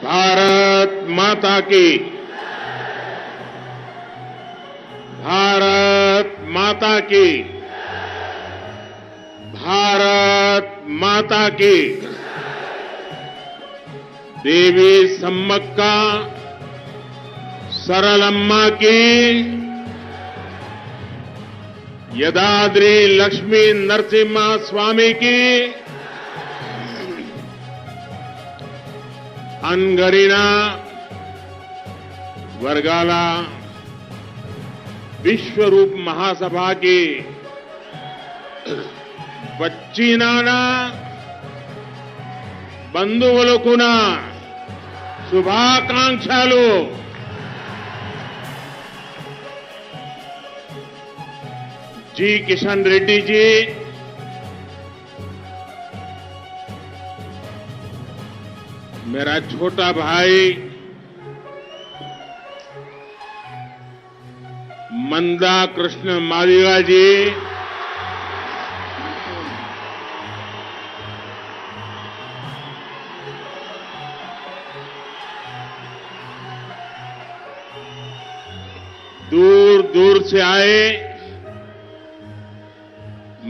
भारत माता की। भारत माता की। भारत माता की। देवी सम्मक्का सरलम्मा की। यदाद्री लक्ष्मी नरसिम्हा स्वामी की। अनगरिना वर्गाला विश्वरूप महासभा की వచ్చినాన బంధువులకున శుభాకాంక్షలు। जी किशन रेड्डी जी, मेरा छोटा भाई मंदा कृष्ण मादिगा जी, दूर दूर से आए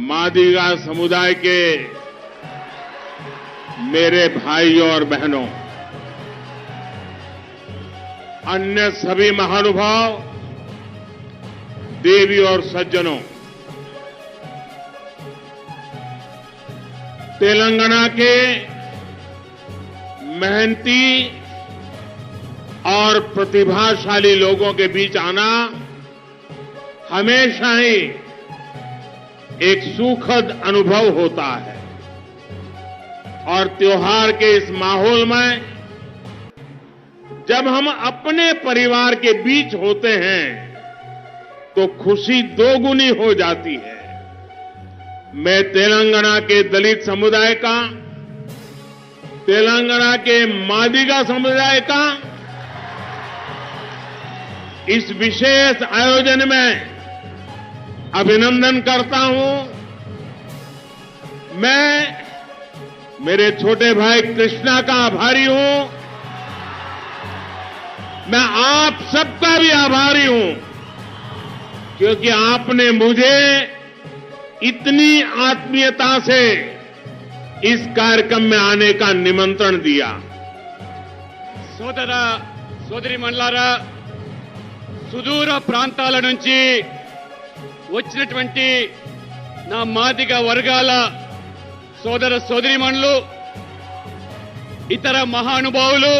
मादिगा समुदाय के मेरे भाइयों और बहनों, अन्य सभी महानुभाव, देवी और सज्जनों, तेलंगाना के मेहनती और प्रतिभाशाली लोगों के बीच आना हमेशा ही एक सुखद अनुभव होता है और त्योहार के इस माहौल में जब हम अपने परिवार के बीच होते हैं तो खुशी दोगुनी हो जाती है। मैं तेलंगाना के दलित समुदाय का, तेलंगाना के मादिगा समुदाय का इस विशेष आयोजन में अभिनंदन करता हूं। मैं मेरे छोटे भाई कृष्णा का आभारी हूं। मैं आप सबका भी आभारी हूं क्योंकि आपने मुझे इतनी आत्मीयता से इस कार्यक्रम में आने का निमंत्रण दिया। సోదర సోదరీమణులారా, సుదూర ప్రాంతాల నుంచి వచ్చినటువంటి నా మాదిగ వర్గాల సోదర సోదరీమణులు, ఇతర మహానుభావులు,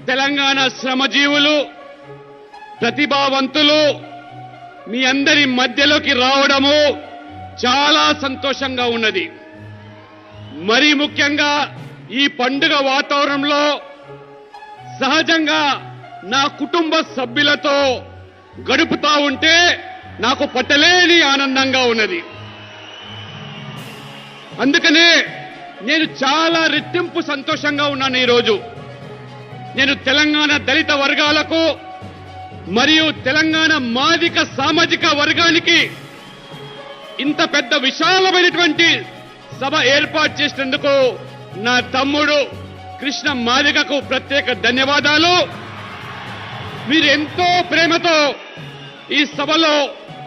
తెలంగాణ శ్రమజీవులు, ప్రతిభావంతులు మీ అందరి మధ్యలోకి రావడము చాలా సంతోషంగా ఉన్నది। మరి ముఖ్యంగా ఈ పండుగ వాతావరణంలో సహజంగా నా కుటుంబ సభ్యులతో గడుపుతా ఉంటే నాకు పట్టలేని ఆనందంగా ఉన్నది। అందుకనే నేను చాలా రెట్టింపు సంతోషంగా ఉన్నాను। ఈరోజు నేను తెలంగాణ దళిత వర్గాలకు మరియు తెలంగాణ మాదిక సామాజిక వర్గానికి ఇంత పెద్ద విశాలమైనటువంటి సభ ఏర్పాటు చేసినందుకు నా తమ్ముడు కృష్ణ మాదిగకు ప్రత్యేక ధన్యవాదాలు। మీరు ఎంతో ప్రేమతో ఈ సభలో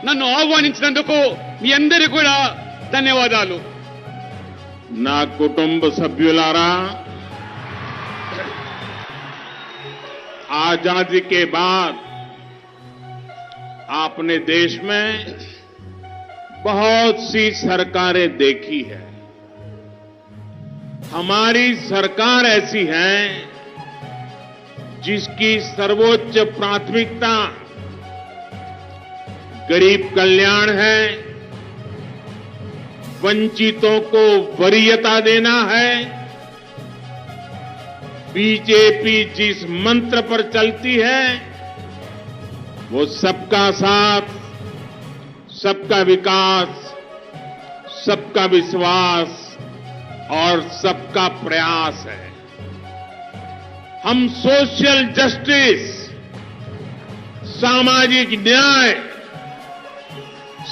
నన్ను ఆహ్వానించినందుకు మీ అందరికీ కూడా ధన్యవాదాలు। నా కుటుంబ సభ్యులారా, आजादी के बाद आपने देश में बहुत सी सरकारें देखी है। हमारी सरकार ऐसी है जिसकी सर्वोच्च प्राथमिकता गरीब कल्याण है, वंचितों को वरीयता देना है। बीजेपी जिस मंत्र पर चलती है वो सबका साथ, सबका विकास, सबका विश्वास और सबका प्रयास है। हम सोशल जस्टिस, सामाजिक न्याय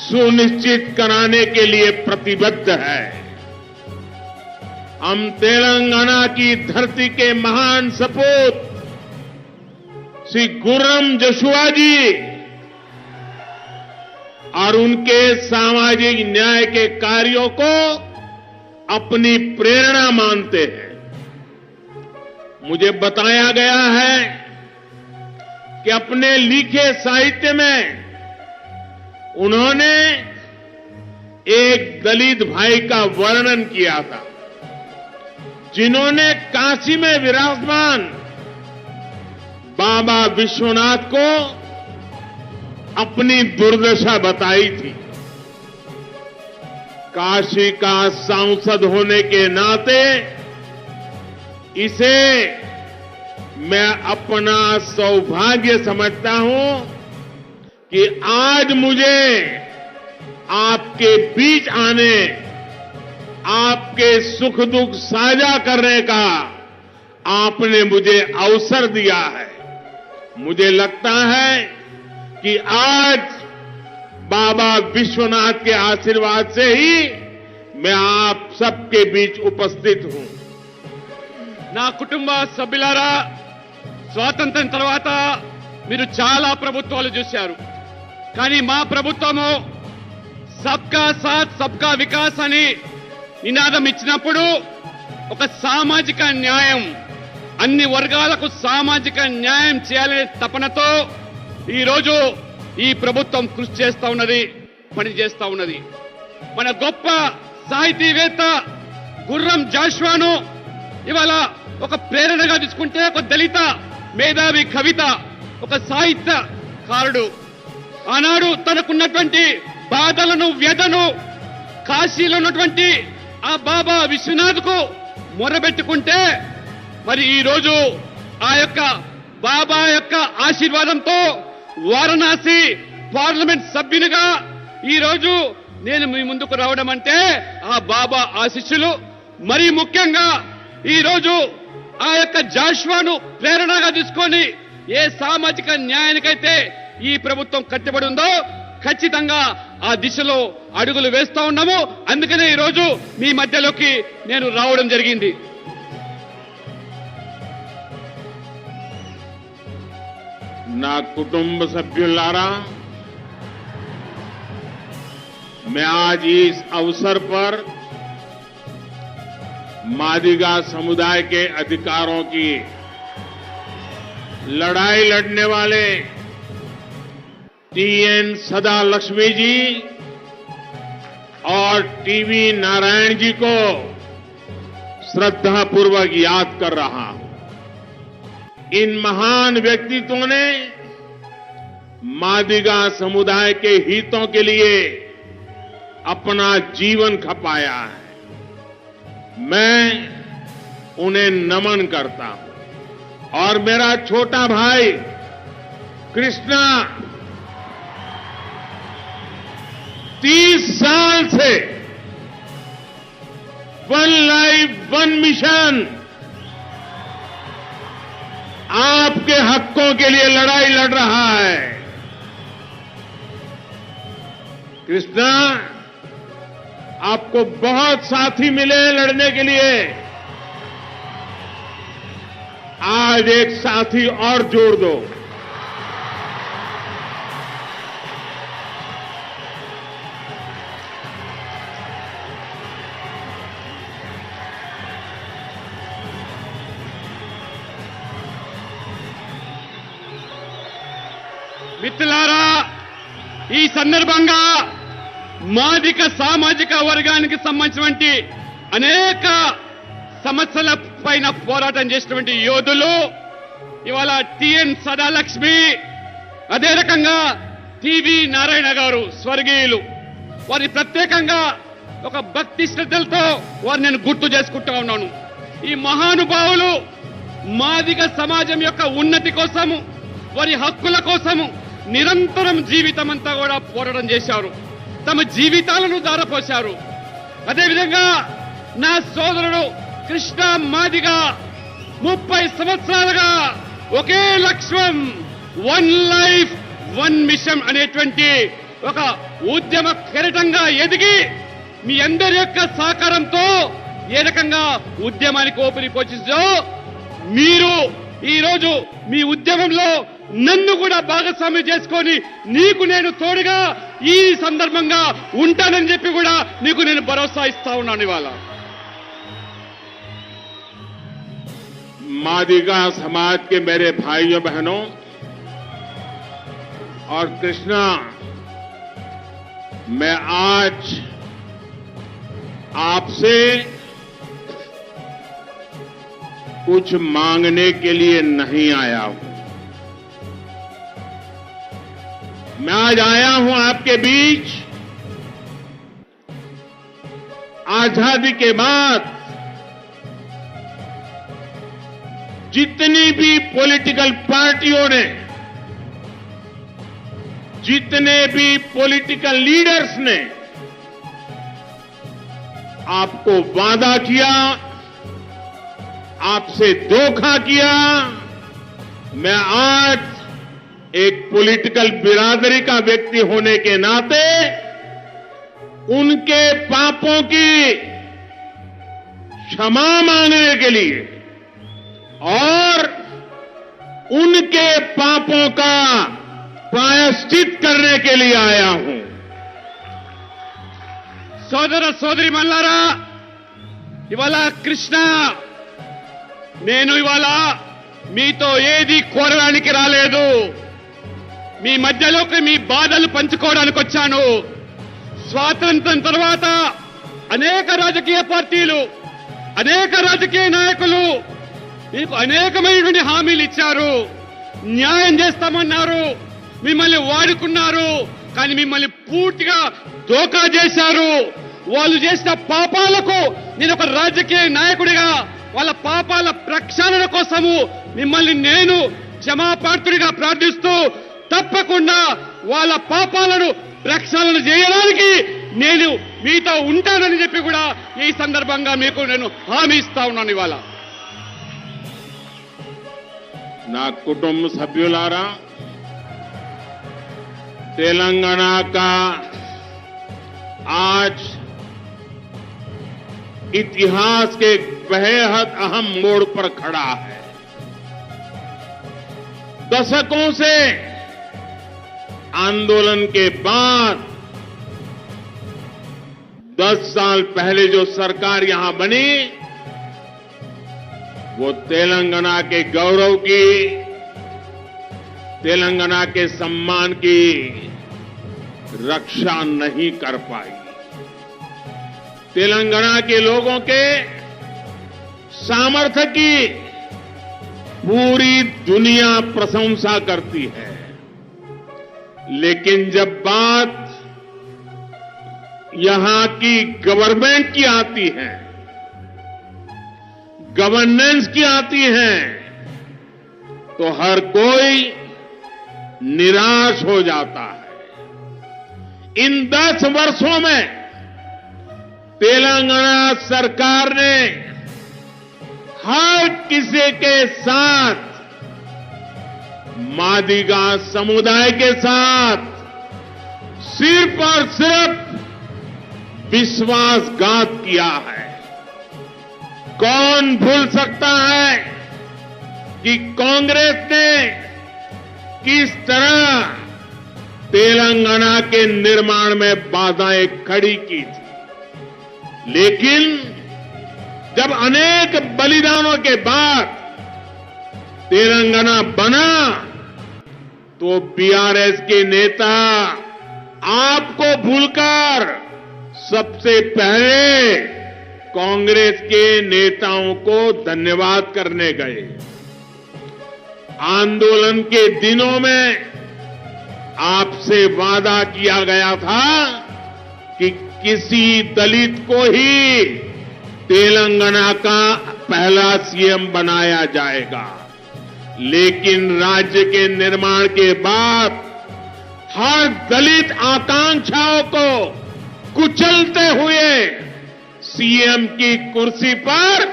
सुनिश्चित कराने के लिए प्रतिबद्ध है। हम तेलंगाना की धरती के महान सपूत श्री गुर्रम जशुआ जी और उनके सामाजिक न्याय के कार्यों को अपनी प्रेरणा मानते हैं। मुझे बताया गया है कि अपने लिखे साहित्य में उन्होंने एक दलित भाई का वर्णन किया था, जिन्होंने काशी में विराजमान बाबा विश्वनाथ को अपनी दुर्दशा बताई थी। काशी का सांसद होने के नाते इसे मैं अपना सौभाग्य समझता हूं कि आज मुझे आपके बीच आने, आपके सुख दुख साझा करने का आपने मुझे अवसर दिया है। मुझे लगता है कि आज बाबा विश्वनाथ के आशीर्वाद से ही मैं आप सबके बीच उपस्थित हूं। నా కుటుంబ సభ్యులారా, స్వాతంత్ర్యం తర్వాత మీరు చాలా ప్రభుత్వాలు చూశారు. కానీ మా ప్రభుత్వము సబ్కా సాత్ సబ్కా వికాస్ అని నినాదం ఇచ్చినప్పుడు ఒక సామాజిక న్యాయం, అన్ని వర్గాలకు సామాజిక న్యాయం చేయాలనే తపనతో ఈ రోజు ఈ ప్రభుత్వం కృషి చేస్తా ఉన్నది, పని చేస్తా ఉన్నది. మన గొప్ప సాహితీవేత్త గుర్రం జాషువాను ఇవాళ ఒక ప్రేరణగా తీసుకుంటే, ఒక దళిత మేధావి కవిత, ఒక సాహిత్యకారుడు ఆనాడు తనకున్నటువంటి బాధలను, వ్యధను కాశీలో ఉన్నటువంటి ఆ బాబా విశ్వనాథ్కు మొరబెట్టుకుంటే, మరి ఈ రోజు ఆ యొక్క బాబా యొక్క ఆశీర్వాదంతో వారణాసి పార్లమెంట్ సభ్యునిగా ఈ రోజు నేను మీ ముందుకు రావడం అంటే ఆ బాబా ఆశీస్సులు. మరీ ముఖ్యంగా ఈ రోజు ఆ యొక్క జాషువాను ప్రేరణగా తీసుకొని ఏ సామాజిక న్యాయానికైతే ఈ ప్రభుత్వం కట్టుబడి ఉందో ఖచ్చితంగా ఆ దిశలో అడుగులు వేస్తా ఉన్నాము. అందుకనే ఈ రోజు మీ మధ్యలోకి నేను రావడం జరిగింది. నా కుటుంబ సభ్యులారా, मैं आज इस अवसर पर मादिगा समुदाय के अधिकारों की लड़ाई लड़ने वाले टीएन सदा लक्ष्मी जी और टीवी नारायण जी को श्रद्धापूर्वक याद कर रहा हूं। इन महान व्यक्तित्वों ने मादिगा समुदाय के हितों के लिए अपना जीवन खपाया है। मैं उन्हें नमन करता हूं। और मेरा छोटा भाई कृष्णा 30 साल से वन लाइफ वन मिशन आपके हकों के लिए लड़ाई लड़ रहा है। कृष्णा, आपको बहुत साथी मिले लड़ने के लिए, आज एक साथी और जोड़ दो। మిత్రులారా, ఈ సందర్భంగా మాదిక సామాజిక వర్గానికి సంబంధించినటువంటి అనేక సమస్యల పైన పోరాటం చేసినటువంటి యోధులు ఇవాళ టిఎన్ సదాలక్ష్మి, అదే రకంగా టీవీ నారాయణ గారు స్వర్గీయులు, వారి ప్రత్యేకంగా ఒక భక్తి శ్రద్ధలతో వారు నేను గుర్తు చేసుకుంటా ఉన్నాను. ఈ మహానుభావులు మాదిక సమాజం యొక్క ఉన్నతి కోసము, వారి హక్కుల కోసము నిరంతరం జీవితమంతా కూడా పోరాటం చేశారు. తమ జీవితాలను దారపోశారు. అదేవిధంగా నా సోదరుడు కృష్ణ మాదిగ 30 సంవత్సరాలుగా ఒకే లక్ష్యం, వన్ లైఫ్ వన్ మిషన్ అనేటువంటి ఒక ఉద్యమ కెరటంగా ఎదిగి మీ అందరి యొక్క సహకారంతో ఏ రకంగా ఉద్యమానికి ఊపిరి పోషించారో మీరు ఈ రోజు మీ ఉద్యమంలో నన్ను కూడా భాగస్వామ్యం చేసుకొని నీకు నేను తోడుగా ఈ సందర్భంగా ఉంటానని చెప్పి కూడా నీకు నేను భరోసా ఇస్తా ఉన్నాను ఇవాళ. मादिगा समाज के मेरे भाइयों बहनों और कृष्णा, मैं आज आपसे कुछ मांगने के लिए नहीं आया हूं. मैं आज आया हूं आपके बीच आजादी के बाद जितनी भी पॉलिटिकल पार्टियों ने, जितने भी पॉलिटिकल लीडर्स ने आपको वादा किया, आपसे धोखा किया, मैं आज एक पॉलिटिकल बिरादरी का व्यक्ति होने के नाते उनके पापों की क्षमा मांगने के लिए और उनके पापों का प्रायश्चित करने के लिए आया हूं. సోదర సోదరి మల్లారా, ఇవాళ కృష్ణ, నేను ఇవాళ మీతో ఏది కోరడానికి రాలేదు. మీ మధ్యలోకి మీ బాధలు పంచుకోవడానికి వచ్చాను. స్వాతంత్ర్యం తర్వాత అనేక రాజకీయ పార్టీలు, అనేక రాజకీయ నాయకులు మీకు అనేకమైనటువంటి హామీలు ఇచ్చారు, న్యాయం చేస్తామన్నారు, మిమ్మల్ని వాడుకున్నారు. కానీ మిమ్మల్ని పూర్తిగా దోకా చేశారు. వాళ్ళు చేసిన పాపాలకు నేను ఒక రాజకీయ నాయకుడిగా వాళ్ళ పాపాల ప్రక్షాళన కోసము మిమ్మల్ని నేను క్షమాపాత్రుడిగా ప్రార్థిస్తూ తప్పకుండా వాళ్ళ పాపాలను ప్రక్షాళన చేయడానికి నేను మీతో ఉంటానని చెప్పి కూడా ఈ సందర్భంగా మీకు నేను హామీ ఇస్తా ఉన్నాను. ఇవాళ నా కుటుంబ సభ్యులారా, तेलंगाना का आज इतिहास के बेहद अहम मोड़ पर खड़ा है. दशकों से आंदोलन के बाद 10 साल पहले जो सरकार यहां बनी, वो तेलंगाना के गौरव की, तेलंगाना के सम्मान की रक्षा नहीं कर पाई. तेलंगाना के लोगों के सामर्थ्य की पूरी दुनिया प्रशंसा करती है. लेकिन जब बात यहां की गवर्नमेंट की आती है, गवर्नेंस की आती है, तो हर कोई निराश हो जाता है. इन 10 वर्षों में तेलंगाना सरकार ने हर किसी के साथ, मादिगा समुदाय के साथ सिर्फ और सिर्फ विश्वासघात किया है. कौन भूल सकता है कि कांग्रेस ने किस तरह तेलंगाना के निर्माण में बाधाएं खड़ी की थी. लेकिन जब अनेक बलिदानों के बाद तेलंगाना बना, तो बीआरएस के नेता आपको भूलकर सबसे पहले कांग्रेस के नेताओं को धन्यवाद करने गए. आंदोलन के दिनों में आपसे वादा किया गया था कि किसी दलित को ही तेलंगाना का पहला सीएम बनाया जाएगा. लेकिन राज्य के निर्माण के बाद हर दलित आकांक्षाओं को कुचलते हुए सीएम की कुर्सी पर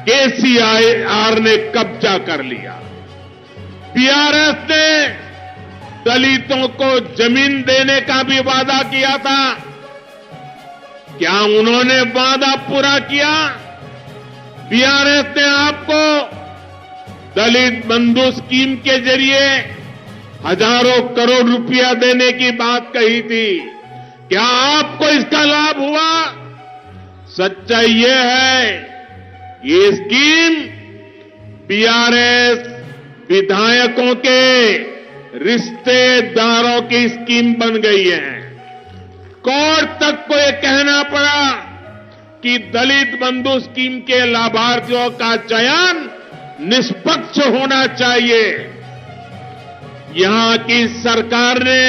केसीआर ने कब्जा कर लिया. बीआरएस ने दलितों को जमीन देने का भी वादा किया था. क्या उन्होंने वादा पूरा किया? बीआरएस ने आपको दलित बंधु स्कीम के जरिए हजारों करोड़ रुपया देने की बात कही थी। क्या आपको इसका लाभ हुआ? सच्चाई यह है, ये स्कीम बीआरएस विधायकों के रिश्तेदारों की स्कीम बन गई है। कोर्ट तक को यह कहना पड़ा कि दलित बंधु स्कीम के लाभार्थियों का चयन निष्पक्ष होना चाहिए। यहां की सरकार ने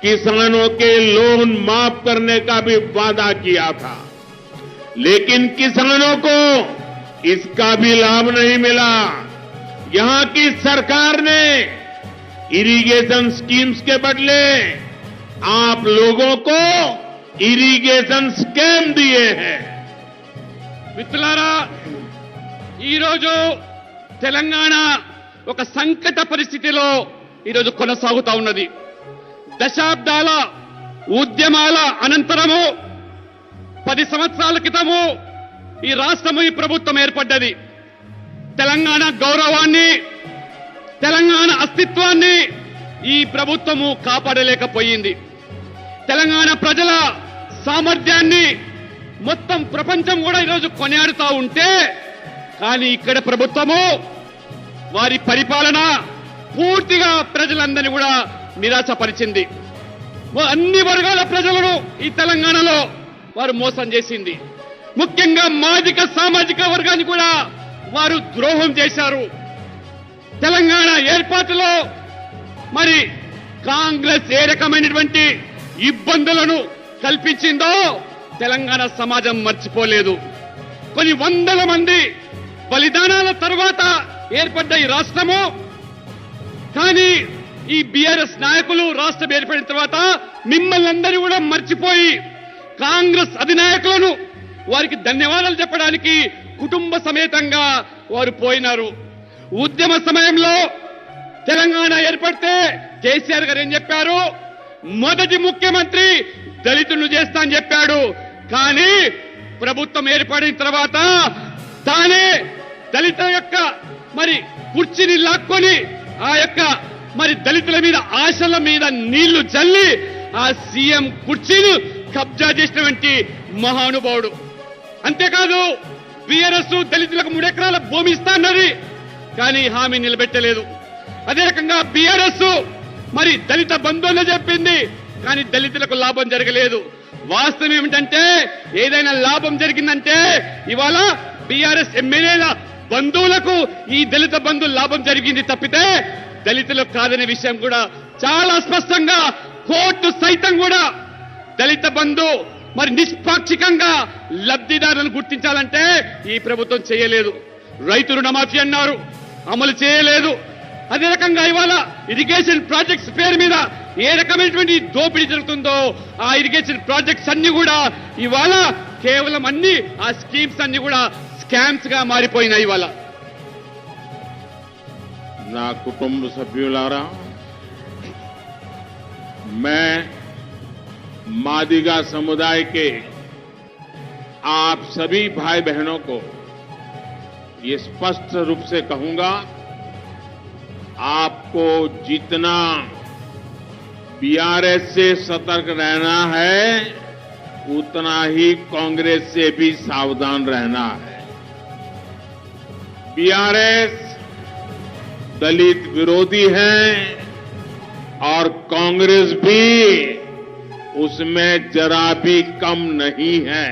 किसानों के लोन माफ करने का भी वादा किया था, लेकिन किसानों को इसका भी लाभ नहीं मिला। यहां की सरकार ने इरिगेशन स्कीम्स के बदले आप लोगों को ఇరిగేషన్ స్కామ్ దియే హై। మిత్రులారా, ఈరోజు తెలంగాణ ఒక సంకట పరిస్థితిలో ఈరోజు కొనసాగుతా ఉన్నది. దశాబ్దాల ఉద్యమాల అనంతరము 10 సంవత్సరాల క్రితము ఈ రాష్ట్రము ఈ ప్రభుత్వం ఏర్పడ్డది. తెలంగాణ గౌరవాన్ని, తెలంగాణ అస్తిత్వాన్ని ఈ ప్రభుత్వము కాపాడలేకపోయింది. తెలంగాణ ప్రజల సామర్థ్యాన్ని మొత్తం ప్రపంచం కూడా ఈరోజు కొనియాడుతూ ఉంటే, కానీ ఇక్కడ ప్రభుత్వము వారి పరిపాలన పూర్తిగా ప్రజలందరినీ కూడా నిరాశపరిచింది. అన్ని వర్గాల ప్రజలను ఈ తెలంగాణలో వారు మోసం చేసింది. ముఖ్యంగా మాదిక సామాజిక వర్గాన్ని కూడా వారు ద్రోహం చేశారు. తెలంగాణ ఏర్పాటులో మరి కాంగ్రెస్ ఏ రకమైనటువంటి ఇబ్బందులను కల్పించిందో తెలంగాణ సమాజం మర్చిపోలేదు. కొన్ని వందల మంది బలిదానాల తర్వాత ఏర్పడ్డ ఈ రాష్ట్రము, కానీ ఈ బీఆర్ఎస్ నాయకులు రాష్ట్రం ఏర్పడిన తర్వాత మిమ్మల్ని అందరూ కూడా మర్చిపోయి కాంగ్రెస్ అధినాయకులను వారికి ధన్యవాదాలు చెప్పడానికి కుటుంబ సమేతంగా వారు పోయినారు. ఉద్యమ సమయంలో తెలంగాణ ఏర్పడితే కేసీఆర్ గారు ఏం చెప్పారు? మొదటి ముఖ్యమంత్రి దళితులను చేస్తా అని చెప్పాడు. కానీ ప్రభుత్వం ఏర్పడిన తర్వాత తానే దళితుల యొక్క మరి కుర్చీని లాక్కొని ఆ యొక్క మరి దళితుల మీద ఆశల మీద నీళ్లు చల్లి ఆ సీఎం కుర్చీని కబ్జా చేసినటువంటి మహానుభావుడు. అంతేకాదు, బీఆర్ఎస్ దళితులకు 3 ఎకరాల భూమి ఇస్తా అన్నది, కానీ హామీ నిలబెట్టలేదు. అదే రకంగా బీఆర్ఎస్ మరి దళిత బంధువులు చెప్పింది, కానీ దళితులకు లాభం జరగలేదు. వాస్తవం ఏమిటంటే, ఏదైనా లాభం జరిగిందంటే ఇవాళ బీఆర్ఎస్ ఎమ్మెల్యేల బంధువులకు ఈ దళిత బంధు లాభం జరిగింది తప్పితే దళితులకు కాదనే విషయం కూడా చాలా స్పష్టంగా కోర్టు సైతం కూడా దళిత బంధు మరి నిష్పాక్షికంగా లబ్ధిదారులను గుర్తించాలంటే ఈ ప్రభుత్వం చేయలేదు. రైతు రుణమాఫీ అన్నారు, అమలు చేయలేదు. అదే రకంగా ఇవాళ ఇరిగేషన్ ప్రాజెక్ట్స్ పేరు మీద ఏ రకమైనటువంటి దోపిడీ జరుగుతుందో ఆ ఇరిగేషన్ ప్రాజెక్ట్స్ అన్ని కూడా ఇవాళ కేవలం అన్ని ఆ స్కీమ్స్ అన్ని కూడా స్కామ్స్ గా మారిపోయినాయి. ఇవాళ నా కుటుంబ సభ్యులారా, मैं मादिगा समुदाय के आप सभी भाई बहनों को ये स्पष्ट रूप से कहूंगा, आपको जितना बीआरएस से सतर्क रहना है उतना ही कांग्रेस से भी सावधान रहना है। बीआरएस दलित विरोधी है और कांग्रेस भी उसमें जरा भी कम नहीं है।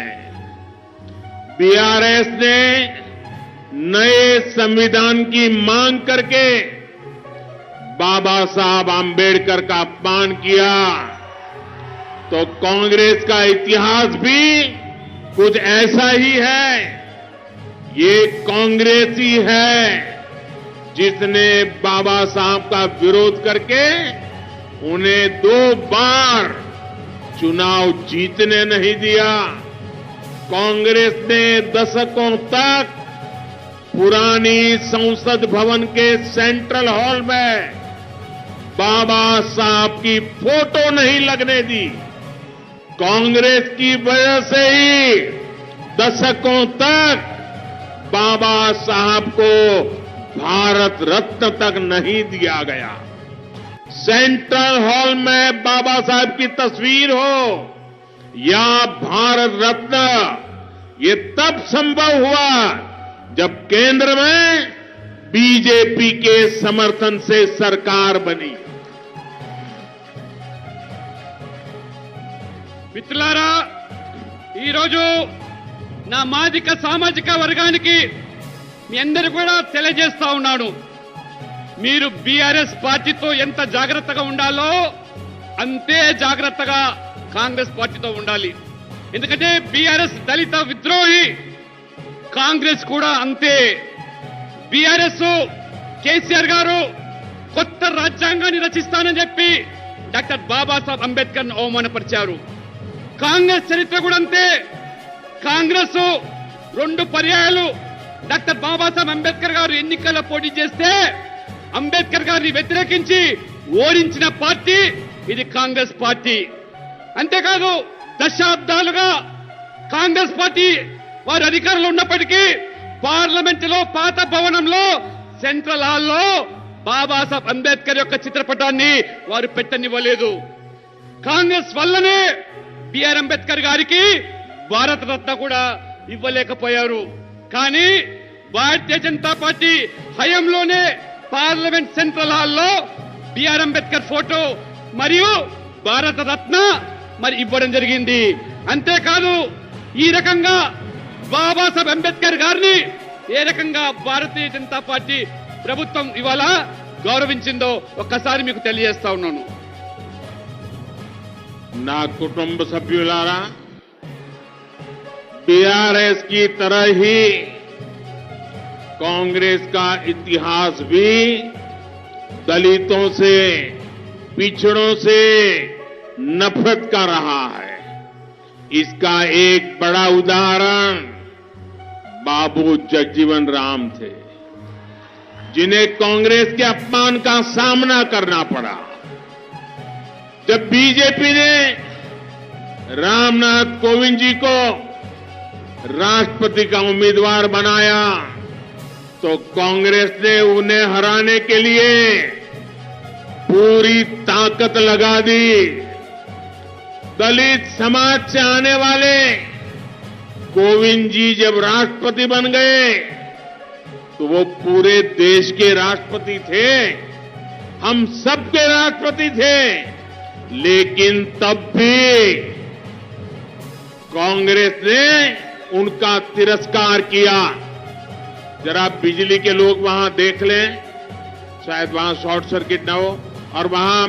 बीआरएस ने नए संविधान की मांग करके बाबा साहब आंबेडकर का अपमान किया, तो कांग्रेस का इतिहास भी कुछ ऐसा ही है। ये कांग्रेस ही है जिसने बाबा साहब का विरोध करके उन्हें 2 बार चुनाव जीतने नहीं दिया। कांग्रेस ने दशकों तक पुरानी संसद भवन के सेंट्रल हॉल में बाबा साहब की फोटो नहीं लगने दी। कांग्रेस की वजह से ही दशकों तक बाबा साहब को भारत रत्न तक नहीं दिया गया। सेंट्रल हॉल में बाबा साहब की तस्वीर हो या भारत रत्न, ये तब संभव हुआ जब केंद्र में बीजेपी के समर्थन से सरकार बनी। మిత్రులారా, ఈరోజు నా మాదిక సామాజిక వర్గానికి మీ అందరూ కూడా తెలియజేస్తా ఉన్నాను, మీరు బీఆర్ఎస్ పార్టీతో ఎంత జాగ్రత్తగా ఉండాలో అంతే జాగ్రత్తగా కాంగ్రెస్ పార్టీతో ఉండాలి. ఎందుకంటే బీఆర్ఎస్ దళిత విద్రోహి, కాంగ్రెస్ కూడా అంతే. బీఆర్ఎస్ కేసీఆర్ గారు కొత్త రాజ్యాంగాన్ని రచిస్తానని చెప్పి డాక్టర్ బాబాసాహెబ్ అంబేద్కర్ ను అవమానపరిచారు. కాంగ్రెస్ చరిత్ర కూడా అంతే. కాంగ్రెస్ 2 పర్యాయాలు డాక్టర్ బాబాసాహెబ్ అంబేద్కర్ గారు ఎన్నికల్లో పోటీ చేస్తే అంబేద్కర్ గారిని వ్యతిరేకించి ఓడించిన పార్టీ ఇది కాంగ్రెస్ పార్టీ. అంతేకాదు దశాబ్దాలుగా కాంగ్రెస్ పార్టీ వారు అధికారంలో ఉన్నప్పటికీ పార్లమెంటులో పాత భవనంలో సెంట్రల్ హాల్లో బాబాసాహెబ్ అంబేద్కర్ యొక్క చిత్రపటాన్ని వారు పెట్టనివ్వలేదు. కాంగ్రెస్ వల్లనే బిఆర్ అంబేద్కర్ గారికి భారత రత్న కూడా ఇవ్వలేకపోయారు. కానీ భారతీయ జనతా పార్టీ హయాంలోనే పార్లమెంట్ సెంట్రల్ హాల్లో బిఆర్ అంబేద్కర్ ఫోటో మరియు భారత రత్న మరి ఇవ్వడం జరిగింది. అంతేకాదు ఈ రకంగా బాబాసాహెబ్ అంబేద్కర్ గారిని ఏ రకంగా భారతీయ జనతా పార్టీ ప్రభుత్వం ఇవాళ గౌరవించిందో ఒక్కసారి మీకు తెలియజేస్తా ఉన్నాను. నా కుటుంబ సభ్యులారా, बीआरएस की तरह ही कांग्रेस का इतिहास भी दलितों से, पिछड़ों से नफरत का रहा है। इसका एक बड़ा उदाहरण बाबू जगजीवन राम थे, जिन्हें कांग्रेस के अपमान का सामना करना पड़ा। जब बीजेपी ने रामनाथ कोविंद जी को राष्ट्रपति का उम्मीदवार बनाया तो कांग्रेस ने उन्हें हराने के लिए पूरी ताकत लगा दी। दलित समाज से आने वाले कोविंद जी जब राष्ट्रपति बन गए तो वो पूरे देश के राष्ट्रपति थे, हम सबके राष्ट्रपति थे। लेकिन तब भी कांग्रेस ने उनका तिरस्कार किया। जरा बिजली के लोग वहां देख लें, शायद वहां शॉर्ट सर्किट ना हो। और वहां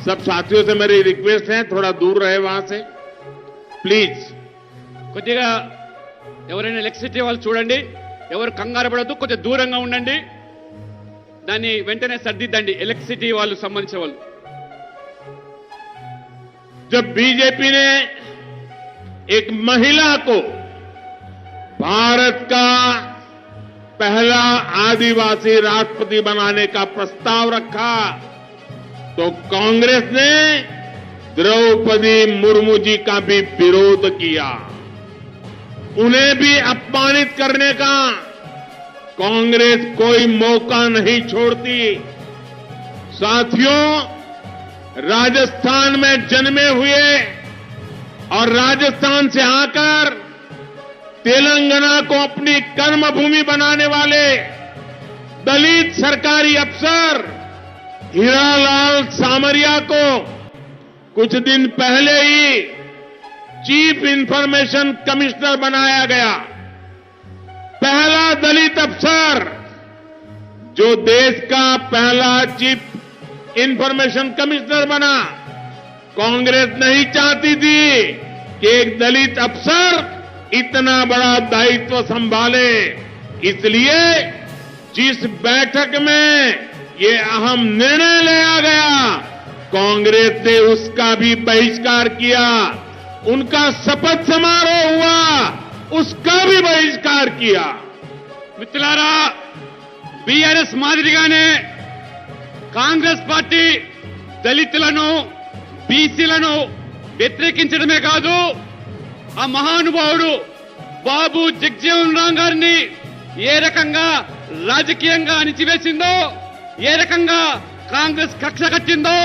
सब साथियों से मेरी रिक्वेस्ट है, थोड़ा दूर रहे वहां से ప్లీజ్. కొద్దిగా ఎవరైనా ఎలక్ట్రిసిటీ వాళ్ళు చూడండి, ఎవరు కంగారు పడద్దు, కొద్దిగా దూరంగా ఉండండి, దాన్ని వెంటనే సర్దిద్దండి ఎలక్ట్రిసిటీ వాళ్ళు సంబంధించిన వాళ్ళు. जब बीजेपी ने एक महिला को भारत का पहला आदिवासी राष्ट्रपति बनाने का प्रस्ताव रखा तो कांग्रेस ने द्रौपदी मुर्मू जी का भी विरोध किया। उन्हें भी अपमानित करने का कांग्रेस कोई मौका नहीं छोड़ती। साथियों, राजस्थान में जन्मे हुए और राजस्थान से आकर तेलंगाना को अपनी कर्मभूमि बनाने वाले दलित सरकारी अफसर हीरालाल सामरिया को कुछ दिन पहले ही चीफ इंफॉर्मेशन कमिश्नर बनाया गया। पहला दलित अफसर जो देश का पहला चीफ इंफॉर्मेशन कमिश्नर बना। कांग्रेस नहीं चाहती थी कि एक दलित अफसर इतना बड़ा दायित्व संभाले, इसलिए जिस बैठक में ये अहम निर्णय लिया गया कांग्रेस ने उसका भी बहिष्कार किया। उनका शपथ समारोह हुआ, उसका भी बहिष्कार किया। మిత్రులారా, బీఆర్ఎస్ మాదిరిగానే కాంగ్రెస్ పార్టీ దళితులను, బీసీలను వ్యతిరేకించడమే కాదు, ఆ మహానుభావుడు బాబు జగజీవన్ రామ్ గారిని ఏ రకంగా రాజకీయంగా అణిచివేసిందో, ఏ రకంగా కాంగ్రెస్ కక్ష కట్టిందో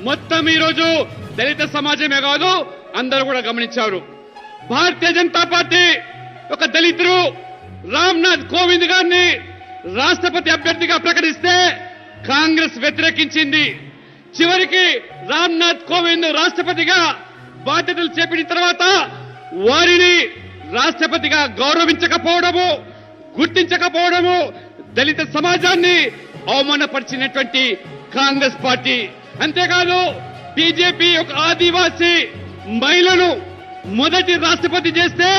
మొత్తం ఈ రోజు దళిత సమాజమే కాదు అందరూ కూడా గమనించారు. భారతీయ జనతా పార్టీ ఒక దళితుడు రామ్నాథ్ కోవింద్ గారిని రాష్ట్రపతి అభ్యర్థిగా ప్రకటిస్తే కాంగ్రెస్ వ్యతిరేకించింది. చివరికి రామ్నాథ్ కోవింద్ రాష్ట్రపతిగా బాధ్యతలు చేపట్టిన తర్వాత వారిని రాష్ట్రపతిగా గౌరవించకపోవడము, గుర్తించకపోవడము దళిత సమాజాన్ని అవమానపరిచినటువంటి కాంగ్రెస్ పార్టీ. అంతేకాదు బీజేపీ ఒక ఆదివాసీ మహిళను మొదటి రాష్ట్రపతి చేస్తే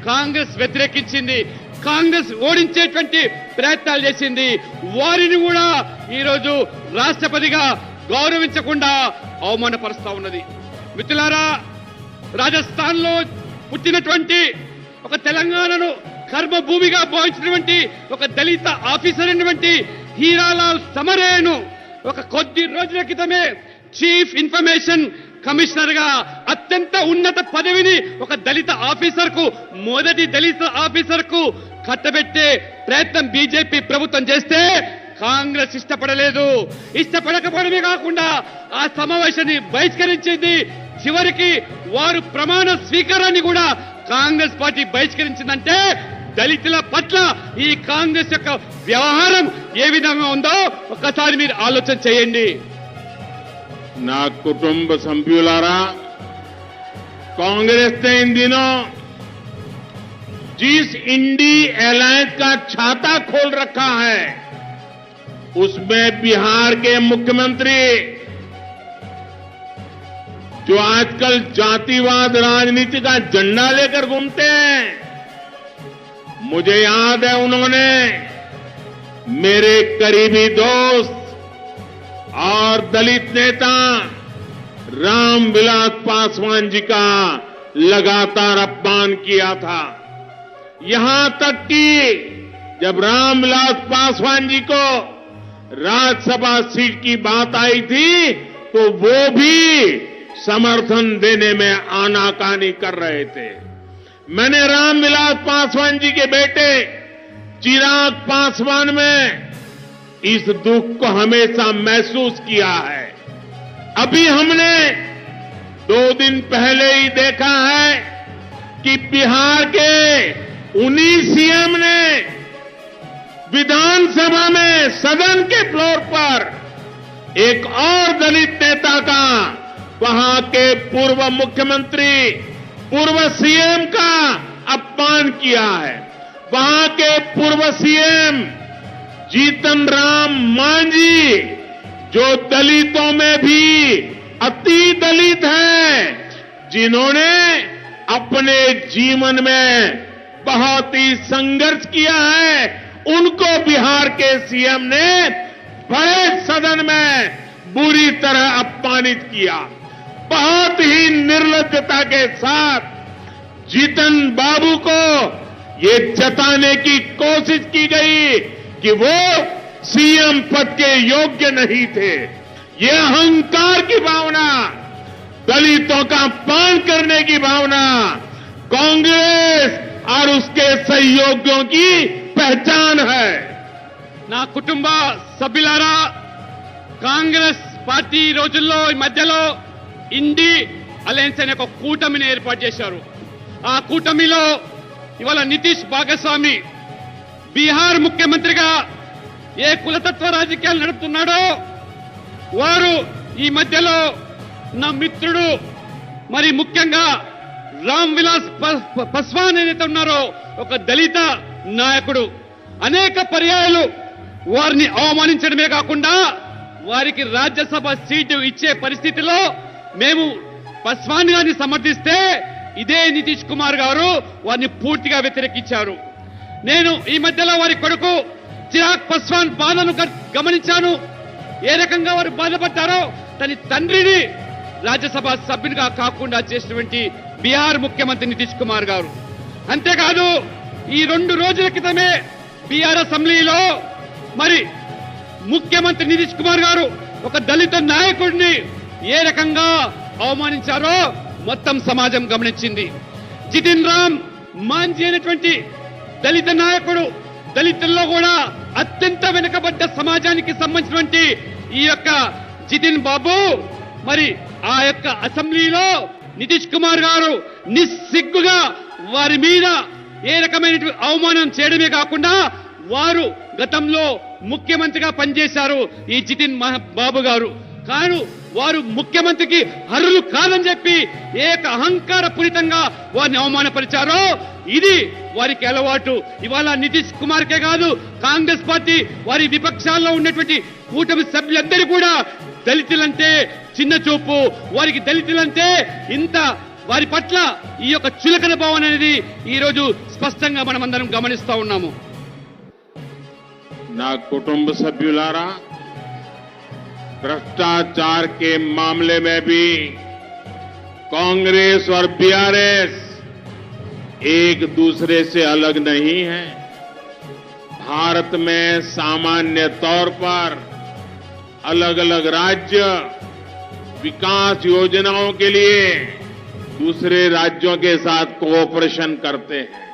కాంగ్రెస్ వ్యతిరేకించింది. కాంగ్రెస్ ఓడించేటువంటి ప్రయత్నాలు చేసింది. వారిని కూడా ఈరోజు రాష్ట్రపతిగా గౌరవించకుండా అవమానపరుస్తా ఉన్నది. మిత్రులారా, రాజస్థాన్ లో పుట్టినటువంటి ఒక తెలంగాణను కర్మభూమిగా భావించినటువంటి ఒక దళిత ఆఫీసర్ అయినటువంటి హీరాలాల్ సమరేను ఒక కొద్ది రోజుల క్రితమే చీఫ్ ఇన్ఫర్మేషన్ కమిషనర్ గా అత్యంత ఉన్నత పదవిని ఒక దళిత ఆఫీసర్ కు, మొదటి దళిత ఆఫీసర్ కు కట్టబెట్టే ప్రయత్నం బీజేపీ ప్రభుత్వం చేస్తే కాంగ్రెస్ ఇష్టపడలేదు. ఇష్టపడకపోవడమే కాకుండా ఆ సమావేశాన్ని బహిష్కరించింది. చివరికి వారు ప్రమాణ స్వీకారాన్ని కూడా కాంగ్రెస్ పార్టీ బహిష్కరించిందంటే దళితుల పట్ల ఈ కాంగ్రెస్ యొక్క వ్యవహారం ఏ విధంగా ఉందో ఒక్కసారి మీరు ఆలోచన చేయండి. నా కుటుంబ సభ్యులారా, कांग्रेस ने इन दिनों जिस इंडी अलायंस का छाता खोल रखा है उसमें बिहार के मुख्यमंत्री जो आजकल जातिवाद राजनीति का झंडा लेकर घूमते हैं, मुझे याद है उन्होंने मेरे करीबी दोस्त और दलित नेता रामविलास पासवान जी का लगातार अपमान किया था। यहां तक कि जब रामविलास पासवान जी को राज्यसभा सीट की बात आई थी तो वो भी समर्थन देने में आनाकानी कर रहे थे। मैंने रामविलास पासवान जी के बेटे चिराग पासवान में इस दुख को हमेशा महसूस किया है। अभी हमने 2 दिन पहले ही देखा है कि बिहार के 19 सीएम ने विधानसभा में सदन के फ्लोर पर एक और दलित नेता का, वहां के पूर्व मुख्यमंत्री, पूर्व सीएम का अपमान किया है। वहां के पूर्व सीएम जीतन राम मांझी, जो दलितों में भी अति दलित हैं, जिन्होंने अपने जीवन में बहुत ही संघर्ष किया है, उनको बिहार के सीएम ने बड़े सदन में बुरी तरह अपमानित किया। बहुत ही निर्लज्जता के साथ जीतन बाबू को ये जताने की कोशिश की गई कि वो सीएम पद के योग्य नहीं थे। ये अहंकार की भावना, दलितों का अपमान करने की भावना कांग्रेस और उसके सहयोगियों की पहचान है। నా కుటుంబ సభ్యులారా, కాంగ్రెస్ పార్టీ రోజుల్లో ఈ మధ్యలో ఇండి అలయన్స్ అనే ఒక కూటమిని ఏర్పాటు చేశారు. ఆ కూటమిలో ఇవాళ నితీష్ భాగస్వామి బీహార్ ముఖ్యమంత్రిగా ఏ కులతత్వ రాజకీయాలు నడుపుతున్నాడో వారు ఈ మధ్యలో నా మిత్రుడు, మరి ముఖ్యంగా రామ్ విలాస్ పాస్వాన్ ఏదైతే ఉన్నారో ఒక దళిత నాయకుడు, అనేక పర్యాయాలు వారిని అవమానించడమే కాకుండా వారికి రాజ్యసభ సీటు ఇచ్చే పరిస్థితిలో మేము పాస్వాన్ గారిని సమర్థిస్తే ఇదే నితీష్ కుమార్ గారు వారిని పూర్తిగా వ్యతిరేకించారు. నేను ఈ మధ్యలో వారి కొడుకు చిరాగ్ పాస్వాన్ బాధను గమనించాను. ఏ రకంగా వారు బాధపడ్డారో తన తండ్రిని రాజ్యసభ సభ్యునిగా కాకుండా చేసినటువంటి బీహార్ ముఖ్యమంత్రి నితీష్ కుమార్ గారు. అంతేకాదు ఈ 2 రోజుల క్రితమే బీహార్ అసెంబ్లీలో మరి ముఖ్యమంత్రి నితీష్ కుమార్ గారు ఒక దళిత నాయకుడిని ఏ రకంగా అవమానించారో మొత్తం సమాజం గమనించింది. జితిన్ రామ్ మాంఝీ అనేటువంటి దళిత నాయకుడు దళితుల్లో కూడా అత్యంత వెనుకబడ్డ సమాజానికి సంబంధించినటువంటి ఈ యొక్క జితిన్ బాబు మరి ఆ యొక్క అసెంబ్లీలో నితీష్ కుమార్ గారు నిస్సిగ్గుగా వారి మీద ఏ రకమైన అవమానం చేయడమే కాకుండా వారు గతంలో ముఖ్యమంత్రిగా పనిచేశారు ఈ జితిన్ బాబు గారు. కాను వారు ముఖ్యమంత్రికి అర్హులు కాదని చెప్పి ఏక అహంకార పూరితంగా వారిని అవమానపరిచారో ఇది వారికి అలవాటు. ఇవాళ నితీష్ కుమార్కే కాదు, కాంగ్రెస్ పార్టీ వారి విపక్షాల్లో ఉన్నటువంటి కూటమి సభ్యులందరూ కూడా దళితులంటే చిన్న చూపు, వారికి దళితులంటే ఇంత వారి పట్ల ఈ యొక్క చులకన భావన అనేది ఈ రోజు స్పష్టంగా మనమందరం గమనిస్తా ఉన్నాము. నా కుటుంబ సభ్యులారా, भ्रष्टाचार के मामले में भी कांग्रेस और बीआरएस एक दूसरे से अलग नहीं है. भारत में सामान्य तौर पर अलग अलग राज्य विकास योजनाओं के लिए दूसरे राज्यों के साथ कोऑपरेशन करते हैं,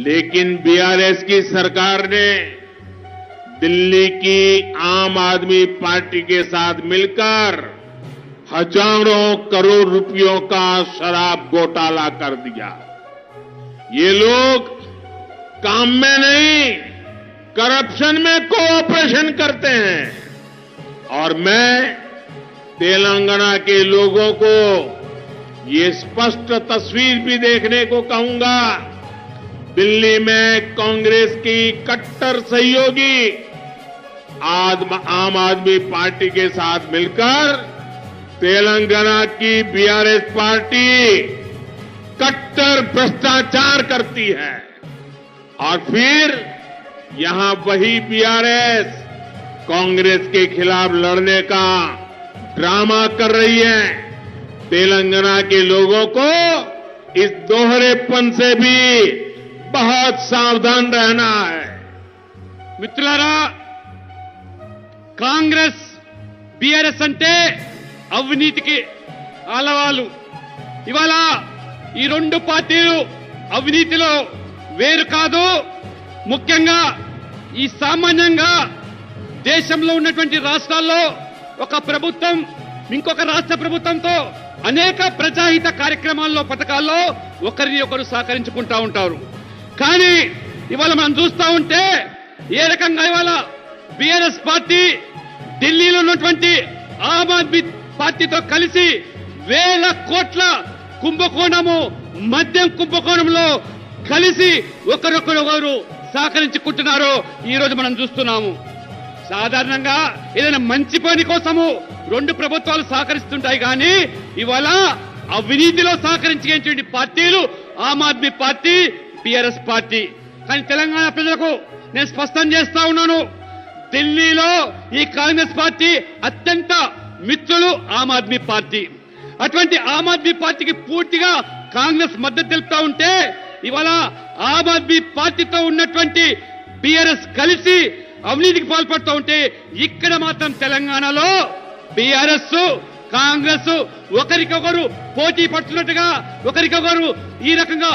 लेकिन बीआरएस की सरकार ने दिल्ली की आम आदमी पार्टी के साथ मिलकर हजारों करोड़ रुपयों का शराब घोटाला कर दिया. ये लोग काम में नहीं, करप्शन में कोऑपरेशन करते हैं. और मैं तेलंगाना के लोगों को ये स्पष्ट तस्वीर भी देखने को कहूंगा. दिल्ली में कांग्रेस की कट्टर सहयोगी आम आदमी पार्टी के साथ मिलकर तेलंगाना की बीआरएस पार्टी कट्टर भ्रष्टाचार करती है और फिर यहां वही बीआरएस कांग्रेस के खिलाफ लड़ने का ड्रामा कर रही है. तेलंगाना के लोगों को इस दोहरेपन से भी बहुत सावधान रहना है. మిత్రులారా, కాంగ్రెస్ బీఆర్ఎస్ అంటే అవినీతికి ఆలవాలు. ఇవాళ ఈ రెండు పార్టీలు అవినీతిలో వేరు కాదు. ముఖ్యంగా ఈ సామాన్యంగా దేశంలో ఉన్నటువంటి రాష్ట్రాల్లో ఒక ప్రభుత్వం ఇంకొక రాష్ట్ర ప్రభుత్వంతో అనేక ప్రజాహిత కార్యక్రమాల్లో పథకాల్లో ఒకరిని ఒకరు సహకరించుకుంటా ఉంటారు. కానీ ఇవాళ మనం చూస్తా ఉంటే ఏ రకంగా ఇవాళ బీఆర్ఎస్ పార్టీ ఢిల్లీలో ఉన్నటువంటి ఆమ్ ఆద్మీ పార్టీతో కలిసి వేల కోట్ల కుంభకోణము, మద్యం కుంభకోణంలో కలిసి ఒకరొకరు సహకరించుకుంటున్నారో ఈ రోజు మనం చూస్తున్నాము. సాధారణంగా ఏదైనా మంచి పని కోసము రెండు ప్రభుత్వాలు సహకరిస్తుంటాయి, కానీ ఇవాళ అవినీతిలో సహకరించేటువంటి పార్టీలు Aam Aadmi party, BRS party. కానీ తెలంగాణ ప్రజలకు నేను స్పష్టం చేస్తా ఉన్నాను, ఢిల్లీలో ఈ కాంగ్రెస్ పార్టీ అత్యంత మిత్రులు ఆమ్ ఆద్మీ పార్టీ. అటువంటి ఆమ్ ఆద్మీ పార్టీకి పూర్తిగా కాంగ్రెస్ మద్దతు తెలుపుతా ఉంటే ఇవాళ ఆమ్ ఆద్మీ పార్టీతో ఉన్నటువంటి బీఆర్ఎస్ కలిసి అవినీతికి పాల్పడుతూ ఉంటే ఇక్కడ మాత్రం తెలంగాణలో బీఆర్ఎస్ కాంగ్రెస్ ఒకరికొకరు పోటీ పడుతున్నట్టుగా, ఒకరికొకరు ఈ రకంగా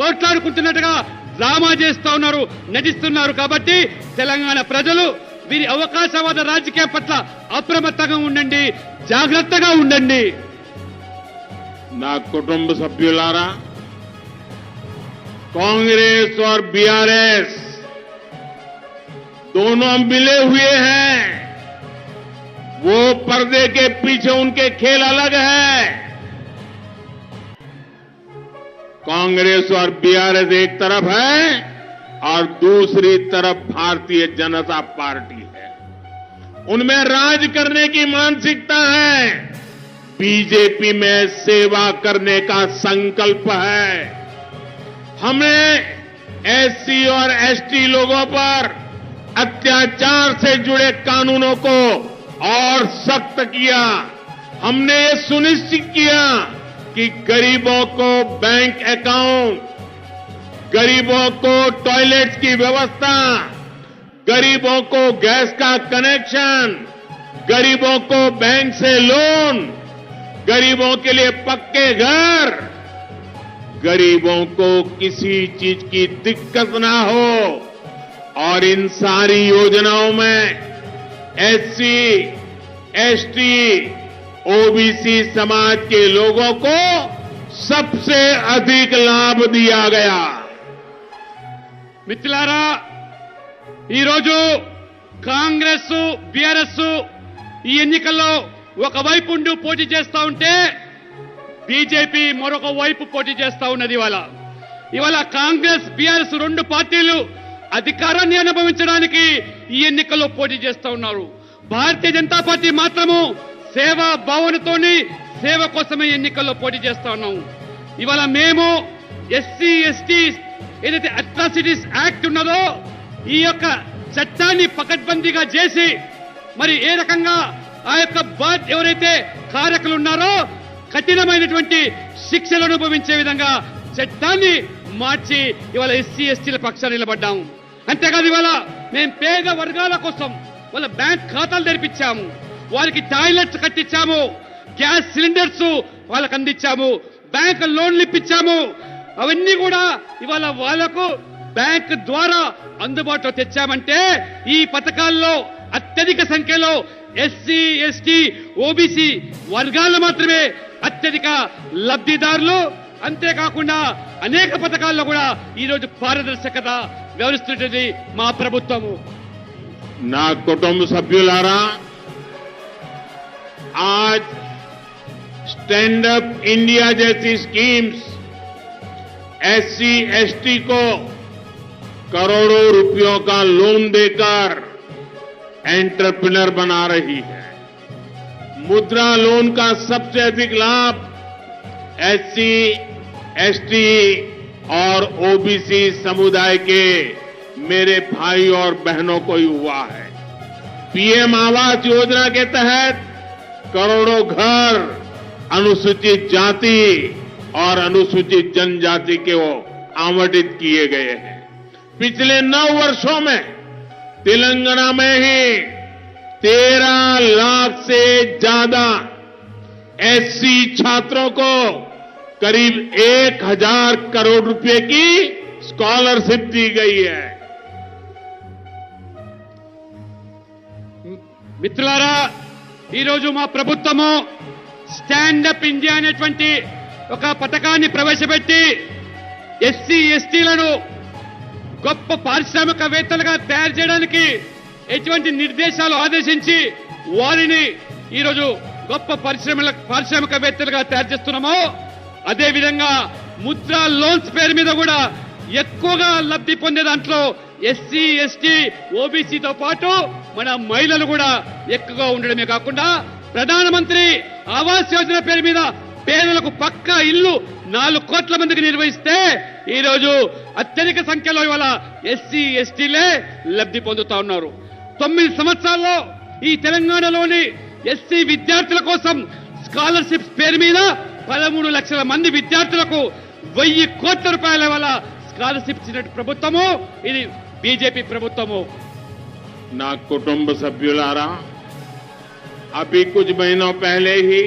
ఓట్లాడుకుంటున్నట్టుగా డ్రామా చేస్తా ఉన్నారు, నటిస్తున్నారు. కాబట్టి తెలంగాణ ప్రజలు వీరి అవకాశవాద రాజకీయం పట్ల అప్రమత్తంగా ఉండండి, జాగ్రత్తగా ఉండండి. నా కుటుంబ సభ్యులారా, कांग्रेस और बीआरएस दोनों मिले हुए हैं. वो पर्दे के पीछे उनके खेल अलग है. कांग्रेस और बीआरएस एक तरफ है और दूसरी तरफ भारतीय जनता पार्टी है. उनमें राज करने की मानसिकता है, बीजेपी में सेवा करने का संकल्प है. हमने एससी और एसटी लोगों पर अत्याचार से जुड़े कानूनों को और सख्त किया. हमने ये सुनिश्चित किया कि गरीबों को बैंक अकाउंट, गरीबों को टॉयलेट्स की व्यवस्था, गरीबों को गैस का कनेक्शन, गरीबों को बैंक से लोन, गरीबों के लिए पक्के घर, गरीबों को किसी चीज की दिक्कत ना हो, और इन सारी योजनाओं में एससी, एसटी, ओबीसी समाज के लोगों को सबसे अधिक लाभ दिया गया। మిత్రులారా, ఈరోజు కాంగ్రెస్, బీఆర్ఎస్ ఈ ఎన్నికల్లో ఒకవైపు ఉండి పోటీ చేస్తా ఉంటే బీజేపీ మరొక వైపు పోటీ చేస్తా ఉన్నది. ఇవాళ కాంగ్రెస్, బీఆర్ఎస్ రెండు పార్టీలు అధికారాన్ని అనుభవించడానికి ఈ ఎన్నికల్లో పోటీ చేస్తా ఉన్నారు. భారతీయ జనతా పార్టీ మాత్రము సేవా భావనతోని సేవ కోసమే ఎన్నికల్లో పోటీ చేస్తా ఉన్నాము. ఇవాళ మేము ఎస్సీ, ఎస్టీ ఏదైతే అట్రాసిటీస్ యాక్ట్ ఉన్నదో ఈ యొక్క చట్టాన్ని పకడ్బందీగా చేసి మరి ఏ రకంగా ఆ యొక్క ఎవరైతే కారకులు ఉన్నారో కఠినమైనటువంటి శిక్షలు అనుభవించే విధంగా చట్టాన్ని మార్చి ఇవాళ ఎస్సీ, ఎస్టీల పక్షాన నిలబడ్డాము. అంతేకాదు ఇవాళ మేము పేద వర్గాల కోసం వాళ్ళ బ్యాంక్ ఖాతాలు తెరిపించాము, వారికి టాయిలెట్స్ కట్టించాము, గ్యాస్ సిలిండర్స్ వాళ్ళకు అందించాము, బ్యాంక్ లోన్లు ఇప్పించాము. అవన్నీ కూడా ఇవాళ వాళ్లకు బ్యాంక్ ద్వారా అందుబాటులో తెచ్చామంటే ఈ పథకాల్లో అత్యధిక సంఖ్యలో ఎస్సీ, ఎస్టీ, ఓబీసీ వర్గాలు మాత్రమే అత్యధిక లబ్ధిదారులు. అంతేకాకుండా అనేక పథకాల్లో కూడా ఈరోజు పారదర్శకత వ్యవహరిస్తున్నది మా ప్రభుత్వము. నా కుటుంబ సభ్యులారా, आज स्टैंड अप इंडिया जैसी स्कीम्स एससी, एसटी को करोड़ों रुपयों का लोन देकर एंटरप्रेन्योर बना रही है। मुद्रा लोन का सबसे अधिक लाभ एससी, एसटी और ओबीसी समुदाय के मेरे भाई और बहनों को ही हुआ है। पीएम आवास योजना के तहत करोड़ों घर अनुसूचित जाति और अनुसूचित जनजाति के वो आवंटित किए गए हैं। पिछले 9 वर्षों में तेलंगाना में ही 13 लाख से ज्यादा एससी छात्रों को करीब 1000 करोड़ रुपए की स्कॉलरशिप दी गई है। మిత్రులారా, ఈరోజు మా ప్రభుత్వము స్టాండప్ ఇండియా అనేటువంటి ఒక పథకాన్ని ప్రవేశపెట్టి ఎస్సీ, ఎస్టీలను గొప్ప పారిశ్రామికవేత్తలుగా తయారు చేయడానికి ఎటువంటి నిర్దేశాలు ఆదేశించి వారిని ఈరోజు గొప్ప పారిశ్రామికవేత్తలుగా తయారు చేస్తున్నామో అదేవిధంగా ముద్రా లోన్స్ పేరు మీద కూడా ఎక్కువగా లబ్ధి పొందే దాంట్లో ఎస్సీ, ఎస్టీ, ఓబీసీతో పాటు మన మహిళలు కూడా ఎక్కువగా ఉండడమే కాకుండా ప్రధానమంత్రి ఆవాస్ యోజన పేరు మీద పేదలకు పక్కా ఇల్లు 4 కోట్ల మందికి నిర్వహిస్తే ఈరోజు అత్యధిక సంఖ్యలో ఇవాళ ఎస్సీ, ఎస్టీలే లబ్ధి పొందుతా ఉన్నారు. 9 సంవత్సరాల్లో ఈ తెలంగాణలోని ఎస్సీ విద్యార్థుల కోసం స్కాలర్షిప్స్ పేరు మీద 13 లక్షల మంది విద్యార్థులకు 1000 కోట్ల రూపాయల వల్ల స్కాలర్షిప్ ఇచ్చిన ప్రభుత్వము ఇది బీజేపీ ప్రభుత్వము. ना कुटुंब सभ्युलारा, अभी कुछ महीनों पहले ही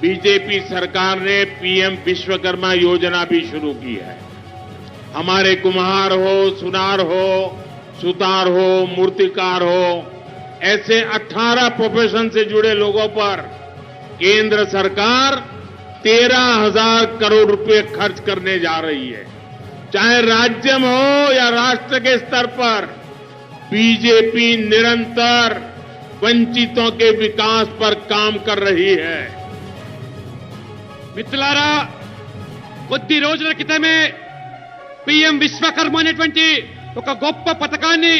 बीजेपी सरकार ने पीएम विश्वकर्मा योजना भी शुरू की है। हमारे कुम्हार हो, सुनार हो, सुतार हो, मूर्तिकार हो, ऐसे 18 प्रोफेशन से जुड़े लोगों पर केंद्र सरकार 13,000 करोड़ रुपए खर्च करने जा रही है। चाहे राज्य में हो या राष्ट्र के स्तर पर बीजेपी निरंतर वंचितों के विकास पर काम कर रही है। మిత్రులారా, కొద్ది రోజుల క్రితమే పీఎం విశ్వకర్మ అనేటువంటి ఒక గొప్ప పథకాన్ని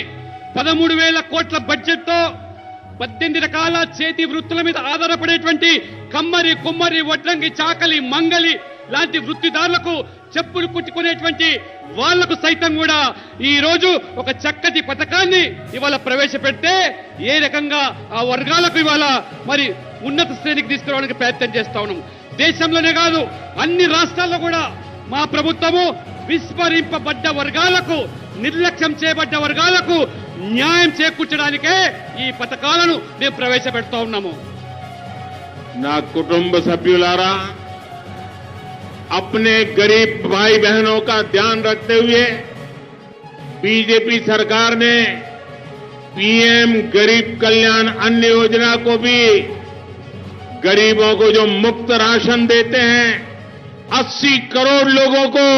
13,000 కోట్ల బడ్జెట్ తో 18 రకాల చేతి వృత్తుల మీద ఆధారపడేటువంటి కమ్మరి, కుమ్మరి, వడ్రంగి, చాకలి, మంగలి లాంటి వృత్తిదారులకు చెప్పులు కుట్టుకునేటువంటి వాళ్లకు సైతం కూడా ఈ రోజు ఒక చక్కటి పథకాన్ని ఇవాళ ప్రవేశపెడితే ఏ రకంగా ఆ వర్గాలకు ఇవాళ మరి ఉన్నత శ్రేణికి తీసుకురావడానికి ప్రయత్నం చేస్తా ఉన్నాం. దేశంలోనే కాదు అన్ని రాష్ట్రాల్లో కూడా మా ప్రభుత్వము విస్మరింపబడ్డ వర్గాలకు, నిర్లక్ష్యం చేయబడ్డ వర్గాలకు న్యాయం చేకూర్చడానికే ఈ పథకాలను మేము ప్రవేశపెడతా ఉన్నాము. నా కుటుంబ సభ్యులారా, अपने गरीब भाई बहनों का ध्यान रखते हुए बीजेपी सरकार ने पीएम गरीब कल्याण अन्न योजना को भी गरीबों को जो मुफ्त राशन देते हैं 80 करोड़ लोगों को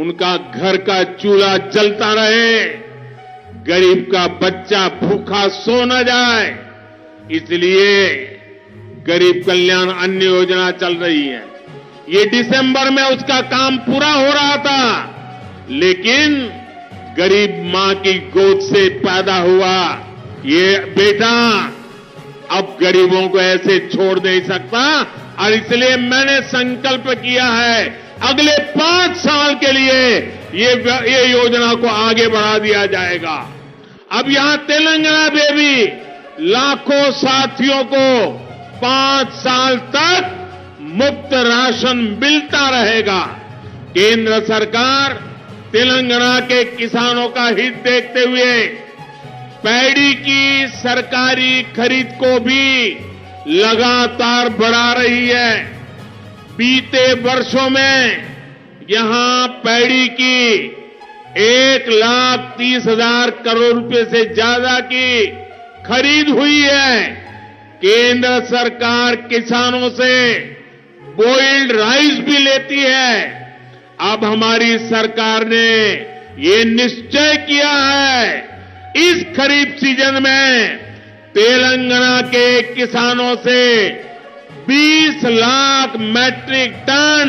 उनका घर का चूल्हा जलता रहे, गरीब का बच्चा भूखा सो न जाए, इसलिए गरीब कल्याण अन्न योजना चल रही है। ये दिसंबर में उसका काम पूरा हो रहा था, लेकिन गरीब मां की गोद से पैदा हुआ ये बेटा अब गरीबों को ऐसे छोड़ नहीं सकता, और इसलिए मैंने संकल्प किया है अगले 5 साल के लिए ये योजना को आगे बढ़ा दिया जाएगा। अब यहां तेलंगाना में भी लाखों साथियों को 5 साल तक मुफ्त राशन मिलता रहेगा। केंद्र सरकार तेलंगाना के किसानों का हित देखते हुए पैडी की सरकारी खरीद को भी लगातार बढ़ा रही है। बीते वर्षों में यहां पैडी की 1,30,000 करोड़ रुपए से ज्यादा की खरीद हुई है। केंद्र सरकार किसानों से बॉइल्ड राइस भी लेती है। अब हमारी सरकार ने ये निश्चय किया है इस खरीफ सीजन में तेलंगाना के किसानों से 20 lakh metric tonne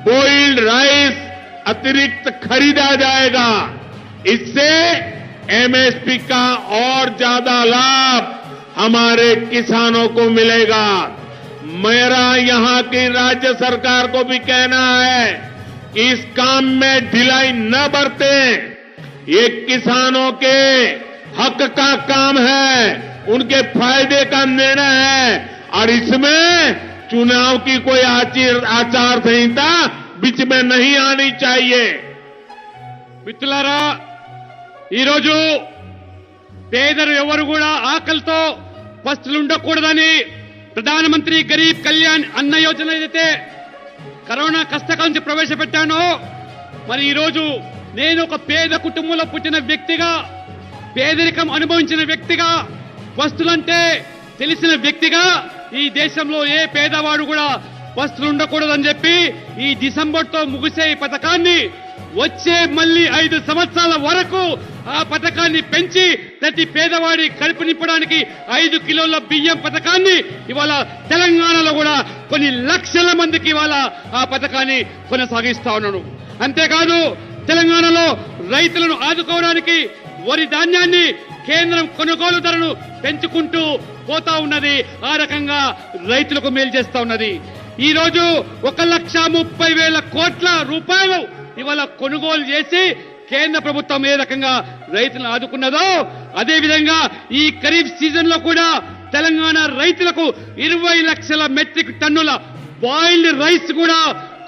boiled rice अतिरिक्त खरीदा जाएगा। इससे एमएसपी का और ज्यादा लाभ हमारे किसानों को मिलेगा। मेरा यहां की राज्य सरकार को भी कहना है कि इस काम में ढिलाई न बरतें। ये किसानों के हक का काम है, उनके फायदे का निर्णय है, और इसमें चुनाव की कोई आचार संहिता बीच में नहीं आनी चाहिए। మిత్రులారా, ఈరోజు పేదలు ఎవరు కూడా ఆకలితో పస్తులు ఉండకూడదని ప్రధానమంత్రి గరీబ్ కళ్యాణ్ అన్న యోజన ఏదైతే కరోనా కష్టకాలం నుంచి ప్రవేశపెట్టానో, మరి ఈరోజు నేను ఒక పేద కుటుంబంలో పుట్టిన వ్యక్తిగా, పేదరికం అనుభవించిన వ్యక్తిగా, పస్తులంటే తెలిసిన వ్యక్తిగా ఈ దేశంలో ఏ పేదవాడు కూడా పస్తులు ఉండకూడదని చెప్పి ఈ డిసెంబర్తో ముగిసే ఈ పథకాన్ని వచ్చే మళ్ళీ 5 సంవత్సరాల వరకు ఆ పథకాన్ని పెంచి ప్రతి పేదవాడి కడుపు నింపడానికి 5 కిలోల బియ్యం పథకాన్ని ఇవాళ తెలంగాణలో కూడా కొన్ని లక్షల మందికి ఇవాళ ఆ పథకాన్ని కొనసాగిస్తా ఉన్నాను. అంతేకాదు తెలంగాణలో రైతులను ఆదుకోవడానికి వరి ధాన్యాన్ని కేంద్రం కొనుగోలు ధరను పెంచుకుంటూ పోతా ఉన్నది. ఆ రకంగా రైతులకు మేలు చేస్తా ఉన్నది. ఈ రోజు 1,30,000 కోట్ల రూపాయలు ఇవాళ కొనుగోలు చేసి కేంద్ర ప్రభుత్వం ఏ రకంగా రైతులను ఆదుకున్నదో, అదేవిధంగా ఈ ఖరీఫ్ సీజన్ లో కూడా తెలంగాణ రైతులకు 20 లక్షల మెట్రిక్ టన్నుల బాయిల్డ్ రైస్ కూడా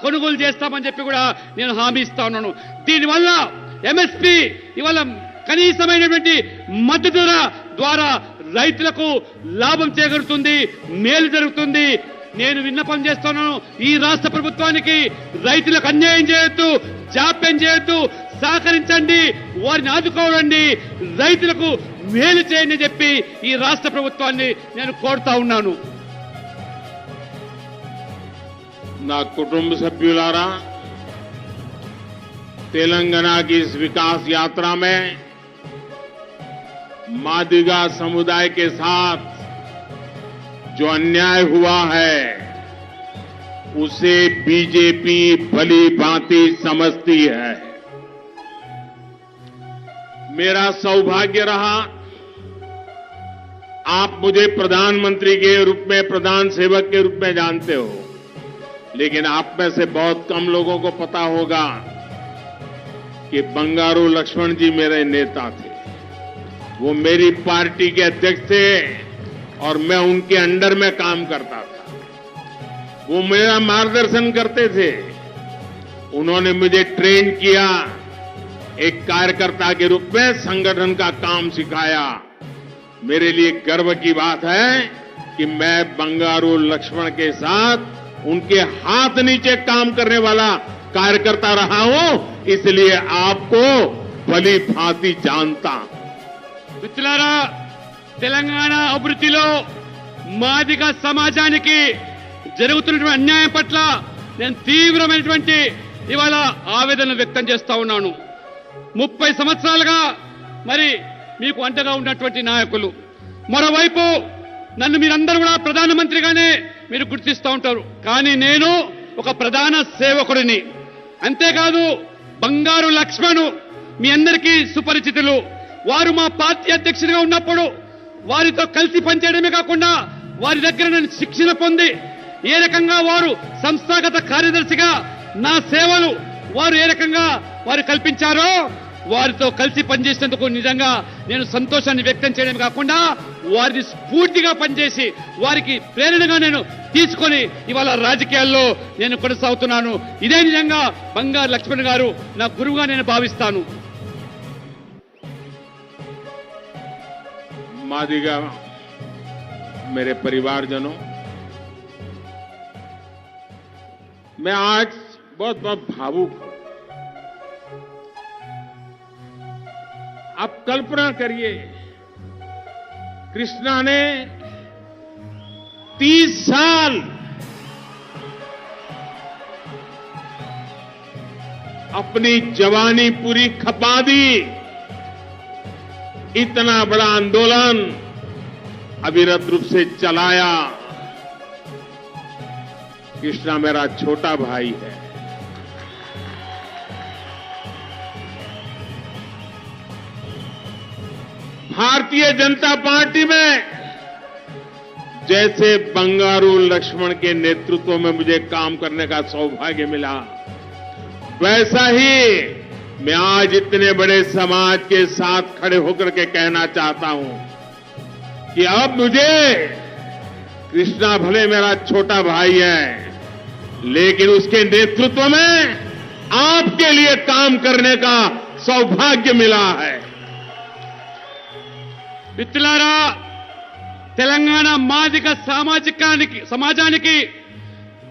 కొనుగోలు చేస్తామని చెప్పి కూడా నేను హామీ ఇస్తా ఉన్నాను. దీనివల్ల ఎంఎస్పీ ఇవాళ కనీసమైనటువంటి మద్దతు ధర ద్వారా రైతులకు లాభం చేకూరుతుంది, మేలు జరుగుతుంది. నేను విన్నపం చేస్తున్నాను, ఈ రాష్ట్ర ప్రభుత్వానికి రైతులకు అన్యాయం చేయొద్దు, జాప్యం చేయొద్దు, సహకరించండి, వారిని ఆదుకోవండి, రైతులకు మేలు చేయండి అని చెప్పి ఈ రాష్ట్ర ప్రభుత్వాన్ని నేను కోరుతా ఉన్నాను. నా కుటుంబ సభ్యులారా, तेलंगाना की इस विकास यात्रा में मादिगा समुदाय के साथ जो अन्याय हुआ है उसे बीजेपी भली भांति समझती है। मेरा सौभाग्य रहा, आप मुझे प्रधानमंत्री के रूप में, प्रधान सेवक के रूप में जानते हो, लेकिन आप में से बहुत कम लोगों को पता होगा कि बंगारू लक्ष्मण जी मेरे नेता थे। वो मेरी पार्टी के अध्यक्ष थे और मैं उनके अंडर में काम करता था। वो मेरा मार्गदर्शन करते थे। उन्होंने मुझे ट्रेन किया, एक कार्यकर्ता के रूप में संगठन का काम सिखाया। मेरे लिए गर्व की बात है कि मैं बंगारू लक्ष्मण के साथ उनके हाथ नीचे काम करने वाला कार्यकर्ता रहा हूं। इसलिए आपको भली भांति जानता हूं। మిత్రులారా, తెలంగాణ అభివృద్ధిలో మాదిగ సమాజానికి జరుగుతున్నటువంటి అన్యాయం పట్ల నేను తీవ్రమైనటువంటి ఇవాళ ఆవేదన వ్యక్తం చేస్తా ఉన్నాను. 30 సంవత్సరాలుగా మరి మీకు అండగా ఉన్నటువంటి నాయకులు, మరోవైపు నన్ను మీరందరూ కూడా ప్రధానమంత్రిగానే మీరు గుర్తిస్తూ ఉంటారు. కానీ నేను ఒక ప్రధాన సేవకుడిని. అంతేకాదు బంగారు లక్ష్మణ్ మీ అందరికీ సుపరిచితులు. వారు మా పార్టీ అధ్యక్షుడిగా ఉన్నప్పుడు వారితో కలిసి పనిచేయడమే కాకుండా వారి దగ్గర నేను శిక్షణ పొంది ఏ రకంగా వారు సంస్థాగత కార్యదర్శిగా నా సేవలు వారు ఏ రకంగా వారు కల్పించారో వారితో కలిసి పనిచేసేందుకు నిజంగా నేను సంతోషాన్ని వ్యక్తం చేయడమే కాకుండా వారిని స్ఫూర్తిగా పనిచేసి వారికి ప్రేరణగా నేను తీసుకొని ఇవాళ రాజకీయాల్లో నేను కొనసాగుతున్నాను. ఇదే నిజంగా బంగారు లక్ష్మణ్ గారు నా గురువుగా నేను భావిస్తాను. मादिगा मेरे परिवारजनों, मैं आज बहुत बहुत भावुक हूं। आप कल्पना करिए, कृष्णा ने 30 साल अपनी जवानी पूरी खपा दी। इतना बड़ा आंदोलन अविरत रूप से चलाया। कृष्णा मेरा छोटा भाई है। भारतीय जनता पार्टी में जैसे बंगारू लक्ष्मण के नेतृत्व में मुझे काम करने का सौभाग्य मिला, वैसा ही मैं आज इतने बड़े समाज के साथ खड़े होकर के कहना चाहता हूं कि अब मुझे, कृष्णा भले मेरा छोटा भाई है, लेकिन उसके नेतृत्व में आपके लिए काम करने का सौभाग्य मिला है। మిత్రులారా, తెలంగాణ మాదిగ సమాజానికి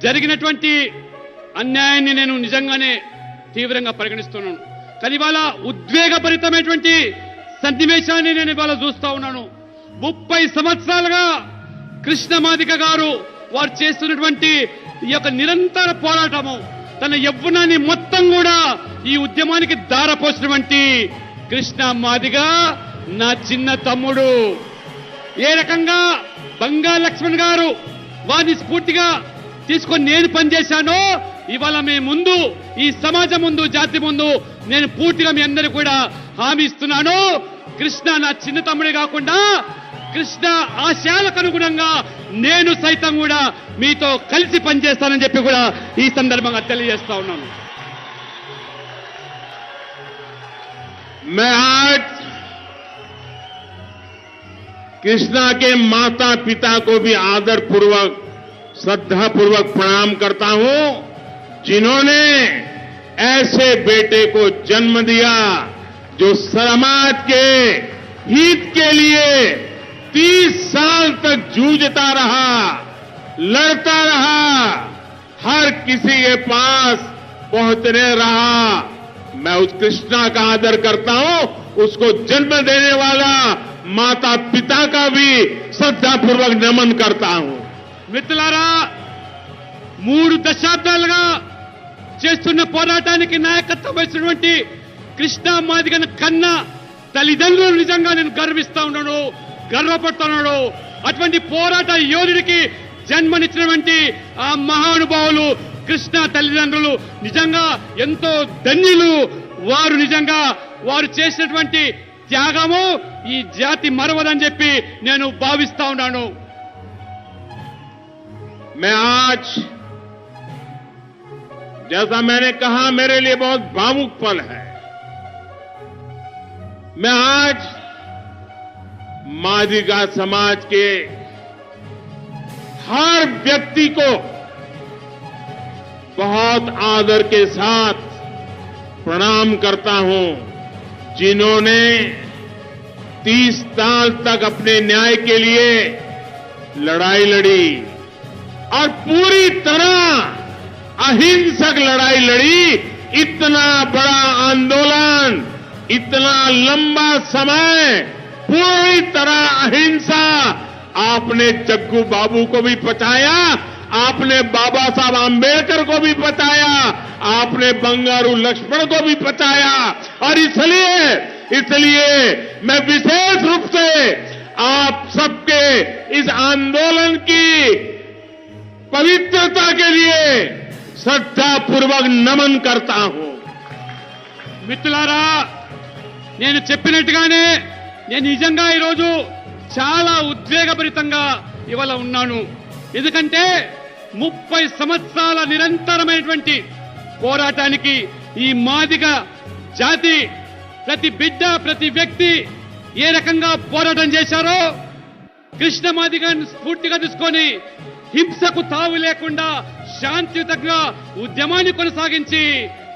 జరిగినటువంటి అన్యాయాన్ని నేను నిజంగానే తీవ్రంగా పరిగణిస్తున్నాను. కానీ ఇవాళ ఉద్వేగభరితమైనటువంటి సన్నివేశాన్ని నేను ఇవాళ చూస్తా ఉన్నాను. 30 సంవత్సరాలుగా కృష్ణ మాదిగ గారు వారు చేస్తున్నటువంటి ఈ యొక్క నిరంతర పోరాటము, తన యవ్వనాన్ని మొత్తం కూడా ఈ ఉద్యమానికి దారపోసినటువంటి కృష్ణ మాదిగ నా చిన్న తమ్ముడు. ఏ రకంగా బంగారు లక్ష్మణ్ గారు వారిని స్ఫూర్తిగా తీసుకొని నేను పనిచేశానో, ఇవాళ మీ ముందు, ఈ సమాజం ముందు, జాతి ముందు నేను పూర్తిగా మీ అందరూ కూడా హామీ ఇస్తున్నాను. కృష్ణ నా చిన్న తమ్ముడే కాకుండా కృష్ణ ఆశయాలకు అనుగుణంగా నేను సైతం కూడా మీతో కలిసి పనిచేస్తానని చెప్పి కూడా ఈ సందర్భంగా తెలియజేస్తా ఉన్నాను. मैं आज कृष्णा के माता पिता को भी आदर पूर्वक, श्रद्धा पूर्वक प्रणाम करता हूं, जिन्होंने ऐसे बेटे को जन्म दिया जो समाज के हित के लिए 30 साल तक जूझता रहा, लड़ता रहा, हर किसी के पास पहुंचने रहा। मैं उस कृष्णा का आदर करता हूं, उसको जन्म देने वाला माता पिता का भी श्रद्धापूर्वक नमन करता हूं. మిత్రులారా, 3 దశాబ్దాలుగా చేస్తున్న పోరాటానికి నాయకత్వం వహించినటువంటి కృష్ణ మాదిగన కన్నా తల్లిదండ్రులు నిజంగా నేను గర్విస్తా ఉన్నాను, గర్వపడుతున్నాను. అటువంటి పోరాట యోధుడికి జన్మనిచ్చినటువంటి ఆ మహానుభావులు కృష్ణ తల్లిదండ్రులు నిజంగా ఎంతో ధన్యులు. వారు నిజంగా వారు చేసినటువంటి త్యాగము ఈ జాతి మరవదని చెప్పి నేను భావిస్తా ఉన్నాను. मैं आज, जैसा मैंने कहा, मेरे लिए बहुत भावुक पल है. मैं आज मादिगा समाज के हर व्यक्ति को बहुत आदर के साथ प्रणाम करता हूं, जिन्होंने 30 साल तक अपने न्याय के लिए लड़ाई लड़ी और पूरी तरह अहिंसक लड़ाई लड़ी. इतना बड़ा आंदोलन, इतना लंबा समय पूरी तरह अहिंसा, आपने जग्गू बाबू को भी बचाया, आपने बाबा साहब आंबेडकर को भी बचाया, आपने बंगारू लक्ष्मण को भी बचाया। और इसलिए मैं विशेष रूप से आप सबके इस आंदोलन की पवित्रता के लिए श्रद्धापूर्वक नमन करता हूं। మిత్రులారా, నేను చెప్పినట్టుగానే నేను నిజంగా ఈరోజు చాలా ఉద్వేగభరితంగా ఇవాళ ఉన్నాను. ఎందుకంటే 30 సంవత్సరాల నిరంతరమైనటువంటి పోరాటానికి ఈ మాదిగ జాతి ప్రతి బిడ్డ, ప్రతి వ్యక్తి ఏ రకంగా పోరాటం చేశారో, కృష్ణ మాదిగను స్ఫూర్తిగా తీసుకొని హింసకు తావు లేకుండా శాంతియుతంగా ఉద్యమాన్ని కొనసాగించి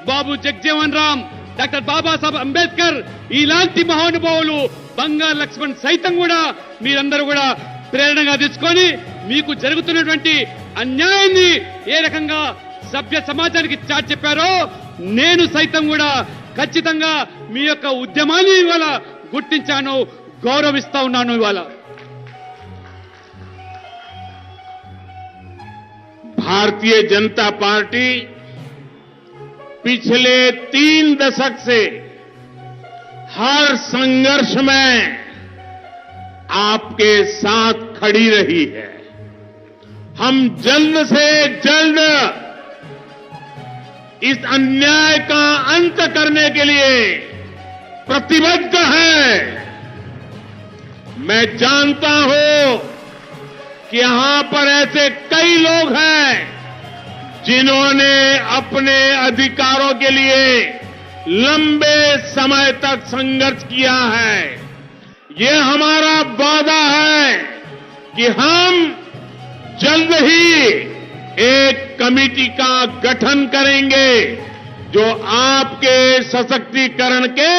బాబు జగజీవన్ రామ్, డాక్టర్ బాబాసాహెబ్ అంబేద్కర్ ఇలాంటి మహానుభావులు, బంగారు లక్ష్మణ్ సైతం కూడా మీరందరూ కూడా ప్రేరణగా తీసుకొని మీకు జరుగుతున్నటువంటి అన్యాయాన్ని ఏ రకంగా సభ్య సమాజానికి చాటి చెప్పారో, నేను సైతం కూడా ఖచ్చితంగా మీ యొక్క ఉద్యమాన్ని ఇవాళ గుర్తించాను, గౌరవిస్తా ఉన్నాను. ఇవాళ भारतीय जनता पार्टी पिछले 3 दशक से हर संघर्ष में आपके साथ खड़ी रही है. हम जल्द से जल्द इस अन्याय का अंत करने के लिए प्रतिबद्ध हैं. मैं जानता हूं कि यहां पर ऐसे कई लोग हैं जिन्होंने अपने अधिकारों के लिए लंबे समय तक संघर्ष किया है. ये हमारा वादा है कि हम जल्द ही एक कमेटी का गठन करेंगे जो आपके सशक्तिकरण के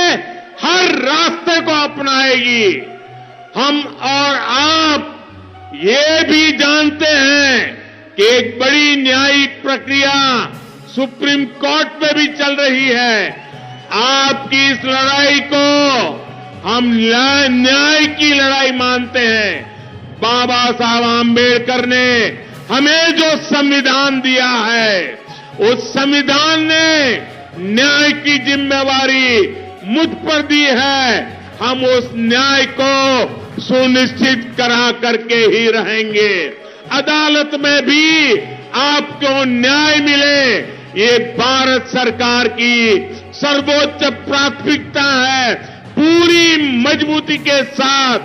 हर रास्ते को अपनाएगी. हम और आप ये भी जानते हैं कि एक बड़ी न्यायिक प्रक्रिया सुप्रीम कोर्ट में भी चल रही है. आपकी इस लड़ाई को हम न्याय की लड़ाई मानते हैं. बाबा साहब आंबेडकर ने हमें जो संविधान दिया है, उस संविधान ने न्याय की जिम्मेवारी मुझ पर दी है. हम उस न्याय को सुनिश्चित करा करके ही रहेंगे. अदालत में भी आपको न्याय मिले, ये भारत सरकार की सर्वोच्च प्राथमिकता है. पूरी मजबूती के साथ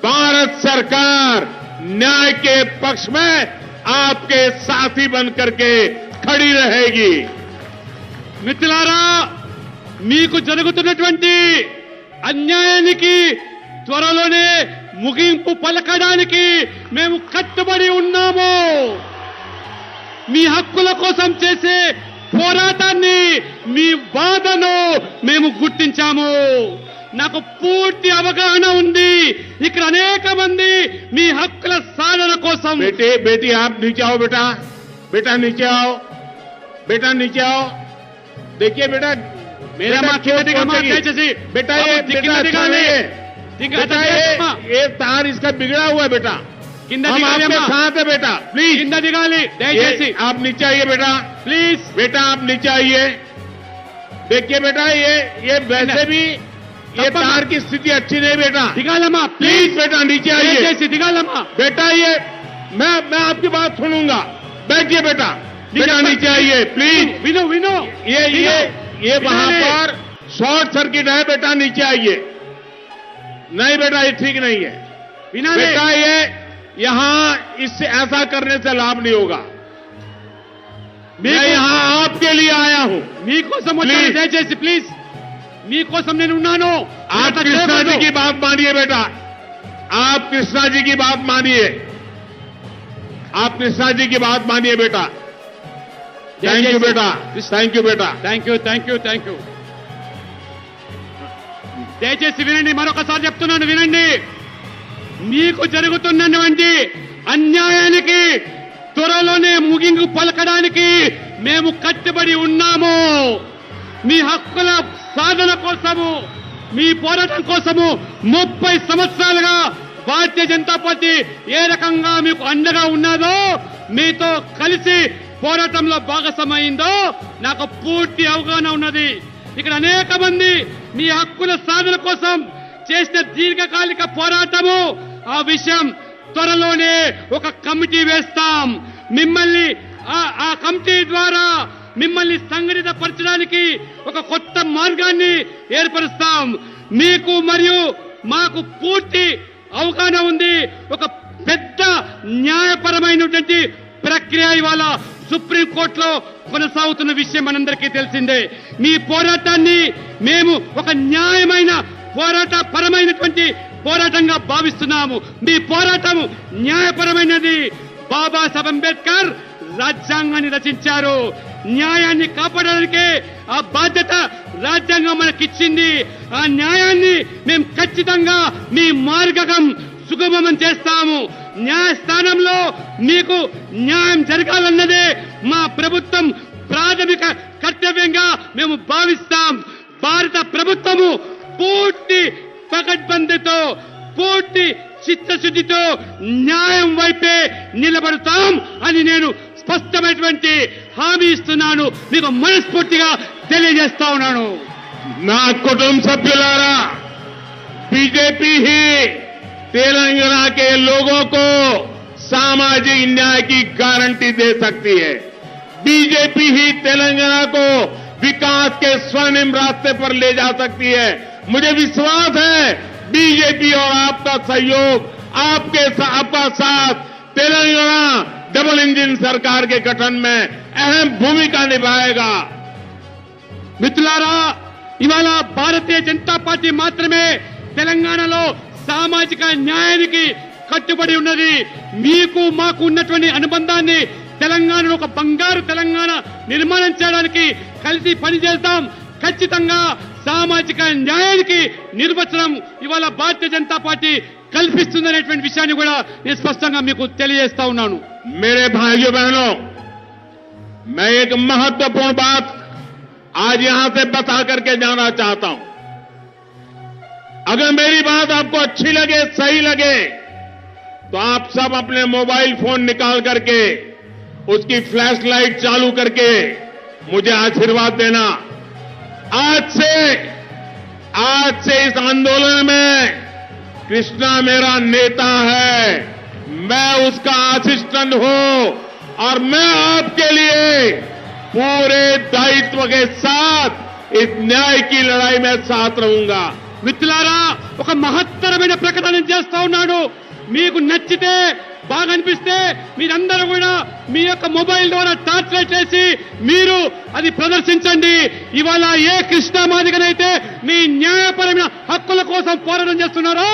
भारत सरकार न्याय के पक्ष में आपके साथी बनकर के खड़ी रहेगी. మిత్రులారా, మీకు జరుగుతున్నటువంటి అన్యాయానికి త్వరలోనే ముగింపు పలకడానికి మేము కట్టుబడి ఉన్నాము. మీ హక్కుల కోసం చేసే పోరాటాన్ని, మీ బాధను మేము గుర్తించాము. నాకు పూర్తి అవగాహన ఉంది. ఇక్కడ అనేక మంది మీ హక్కుల సాధన కోసం. बेटी आप नीचे आओ. बेटा नीचे आओ. बेटा नीचे आओ. देखिए बेटा, मेरा मां दयచేసి बेटा ये तार इसका बिगड़ा हुआ है बेटा. కింద हम దిగాలి आपके అమ్మా. साथ है बेटा. प्लीज కింద దిగాలి దయచేసి. आप नीचे आइए बेटा. ప్లీజ్. बेटा आप नीचे आइए. देखिए बेटा, ये वैसे भी ये तार की स्थिति अच्छी नहीं बेटा. దిగాలమ్మా. प्लीज बेटा नीचे आइए. దయచేసి దిగాలమ్మా. बेटा ये मैं आपकी बात सुनूंगा. बैठिए बेटा. बेटा नीचे आइए प्लीज. విను ये वहां पर शॉर्ट सर्किट है बेटा. नीचे आइए. नहीं बेटा, ये ठीक नहीं है बेटा. ये यहां इससे ऐसा करने से लाभ नहीं होगा. मैं यहां आपके लिए आया हूं. మీకోసం వచ్చాను. దయచేసి ప్లీజ్, మీకోసం నేను ఉన్నాను. आप कृष्णा जी की बात मानिए बेटा. आप कृष्णा जी की बात मानिए. आप कृष्णा जी की बात मानिए बेटा. थैंक यू बेटा. थैंक यू बेटा. Thank you. దయచేసి వినండి, మరొకసారి చెప్తున్నాను వినండి. మీకు జరుగుతున్నటువంటి అన్యాయానికి త్వరలోనే ముగింపు పలకడానికి మేము కట్టుబడి ఉన్నాము. మీ హక్కుల సాధన కోసము, మీ పోరాటం కోసము 30 సంవత్సరాలుగా భారతీయ జనతా పార్టీ ఏ రకంగా మీకు అండగా ఉన్నదో, మీతో కలిసి పోరాటంలో భాగస్వామైందో నాకు పూర్తి అవగాహన ఉన్నది. ఇక్కడ అనేక మంది మీ హక్కుల సాధన కోసం చేసిన దీర్ఘకాలిక పోరాటము, ఆ విషయం త్వరలోనే ఒక కమిటీ వేస్తాం. మిమ్మల్ని ఆ కమిటీ ద్వారా మిమ్మల్ని సంఘటిత పరచడానికి ఒక కొత్త మార్గాన్ని ఏర్పరుస్తాం. మీకు మరియు మాకు పూర్తి అవగాహన ఉంది. ఒక పెద్ద న్యాయపరమైనటువంటి ప్రక్రియ ఇవాళ సుప్రీంకోర్టులో కొనసాగుతున్న విషయం మనందరికీ తెలిసిందే. మీ పోరాటాన్ని మేము ఒక న్యాయమైన పరమైనటువంటి పోరాటంగా భావిస్తున్నాము. మీ పోరాటం న్యాయపరమైనది. బాబాసాహెబ్ అంబేద్కర్ రాజ్యాంగాన్ని రచించారు. న్యాయాన్ని కాపాడడానికే ఆ బాధ్యత రాజ్యాంగం మనకిచ్చింది. ఆ న్యాయాన్ని మేము ఖచ్చితంగా మీ మార్గం సుగమం చేస్తాము. న్యాయస్థానంలో మీకు న్యాయం జరగాలన్నదే మా ప్రభుత్వం ప్రాథమిక కర్తవ్యంగా మేము భావిస్తాం. భారత ప్రభుత్వము పూర్తి పకడ్బందీతో, పూర్తి చిత్తశుద్ధితో న్యాయం వైపే నిలబడతాం అని నేను స్పష్టమైనటువంటి హామీ ఇస్తున్నాను. మీకు మనస్ఫూర్తిగా తెలియజేస్తా ఉన్నాను. నా కుటుంబ సభ్యులారా, बीजेपी ही तेलंगाना के लोगों को सामाजिक न्याय की गारंटी दे सकती है। बीजेपी ही तेलंगाना को विकास के स्वर्णिम रास्ते पर ले जा सकती है। मुझे विश्वास है बीजेपी और आपका सहयोग, आपका साथ तेलंगाना डबल इंजन सरकार के गठन में अहम भूमिका निभाएगा। మిత్రులారా, ఇవాళ భారతీయ జనతా పార్టీ మాత్రమే తెలంగాణలో సామాజిక న్యాయానికి కట్టుబడి ఉన్నది. మీకు మాకు ఉన్నటువంటి అనుబంధాన్ని తెలంగాణలో ఒక బంగారు తెలంగాణ నిర్మాణం చేయడానికి కలిసి పనిచేస్తాం. ఖచ్చితంగా సామాజిక న్యాయానికి నిర్వచనం ఇవాళ భారతీయ జనతా పార్టీ కల్పిస్తుందనేటువంటి విషయాన్ని కూడా నేను స్పష్టంగా మీకు తెలియజేస్తా ఉన్నాను. मेरे भाइयों बहनों, मैं एक महत्वपूर्ण बात आज यहां से बता करके जाना चाहता हूं। अगर मेरी बात आपको अच्छी लगे, सही लगे, तो आप सब अपने मोबाइल फोन निकाल करके उसकी फ्लैश लाइट चालू करके मुझे आशीर्वाद देना। आज से इस आंदोलन में कृष्णा मेरा नेता है, मैं उसका असिस्टेंट हूं और मैं आपके लिए पूरे दायित्व के साथ इस न्याय की लड़ाई में साथ रहूंगा। మిత్రులారా, ఒక మహత్తరమైన ప్రకటన చేస్తా ఉన్నాడు. మీకు నచ్చితే, బాగా అనిపిస్తే మీరందరూ కూడా మీ యొక్క మొబైల్ ద్వారా టార్చ్ లైట్ చేసి మీరు అది ప్రదర్శించండి. ఇవాళ ఏ కృష్ణా మాదిగనైతే మీ న్యాయపరమైన హక్కుల కోసం పోరాటం చేస్తున్నారో,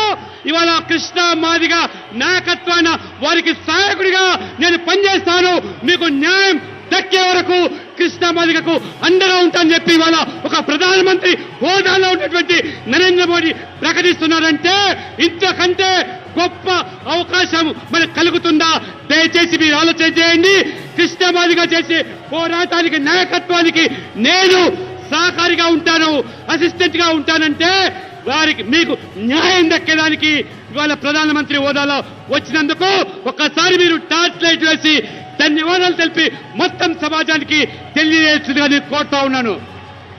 ఇవాళ కృష్ణా మాదిగ నాయకత్వాన వారికి సహాయకుడిగా నేను పనిచేస్తాను. మీకు న్యాయం దక్కే వరకు కృష్ణా మాదిగకు అండగా ఉంటానని చెప్పి ఇవాళ ఒక ప్రధానమంత్రి హోదాలో ఉన్నటువంటి నరేంద్ర మోడీ ప్రకటిస్తున్నారంటే ఇంతకంటే గొప్ప అవకాశం మనకు కలుగుతుందా? దయచేసి మీరు ఆలోచన చేయండి. కృష్ణా మాదిగ చేసే పోరాటానికి, నాయకత్వానికి నేను సహకారిగా ఉంటాను, అసిస్టెంట్ గా ఉంటానంటే వారికి మీకు న్యాయం దక్కేదానికి ఇవాళ ప్రధానమంత్రి హోదాలో వచ్చినందుకు ఒక్కసారి మీరు టార్చ్ లైట్ వేసి ధన్యవాదాలు తెలిపి మొత్తం సమాజానికి తెలియజేస్తుందిగా నేను కోరుతా ఉన్నాను.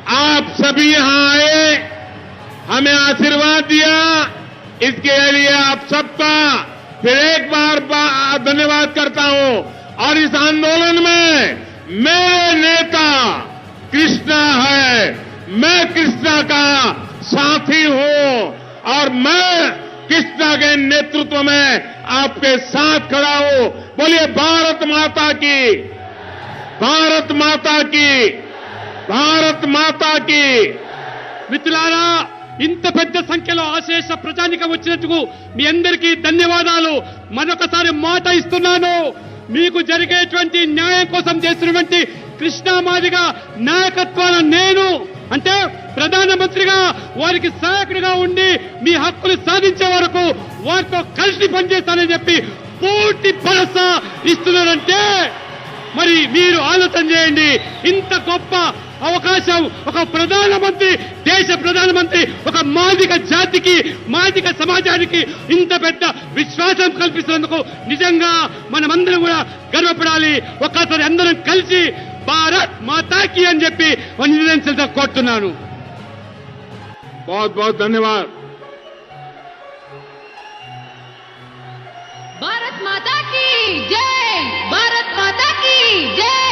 आप सभी यहां आए, हमें आशीर्वाद दिया, इसके लिए आप सबका फिर एक बार धन्यवाद करता हूं। और इस आंदोलन में मेरे नेता कृष्णा है, मैं कृष्णा का साथी हूं और मैं कृष्णा के नेतृत्व में आपके साथ खड़ा हूं। बोलिए भारत माता की, भारत माता की, भारत माता की। మిత్రులారా, ఇంత పెద్ద సంఖ్యలో అశేష ప్రజానికం వచ్చినందుకు మీ అందరికీ ధన్యవాదాలు. మరొకసారి మాట ఇస్తున్నాను, మీకు జరిగేటువంటి న్యాయం కోసం చేస్తున్నటువంటి కృష్ణా మాదిగ నాయకత్వాన నేను అంటే ప్రధానమంత్రిగా వారికి సహాయకుడిగా ఉండి మీ హక్కులు సాధించే వరకు వారితో కలిసి పనిచేస్తానని చెప్పి పూర్తి భరోసా ఇస్తున్నారంటే మరి మీరు ఆలోచన చేయండి. ఇంత గొప్ప అవకాశం ఒక ప్రధానమంత్రి, దేశ ప్రధానమంత్రి ఒక మాదిగ జాతికి, మాదిగ సమాజానికి ఇంత పెద్ద విశ్వాసం కల్పిస్తున్నందుకు నిజంగా మనమందరం కూడా గర్వపడాలి. ఒక్కసారి అందరం కలిసి భారత్ మాతాకి అని చెప్పి నివేదించడం కోరుతున్నాను. बहुत बहुत धन्यवाद. भारत माता की जय, भारत माता की जय.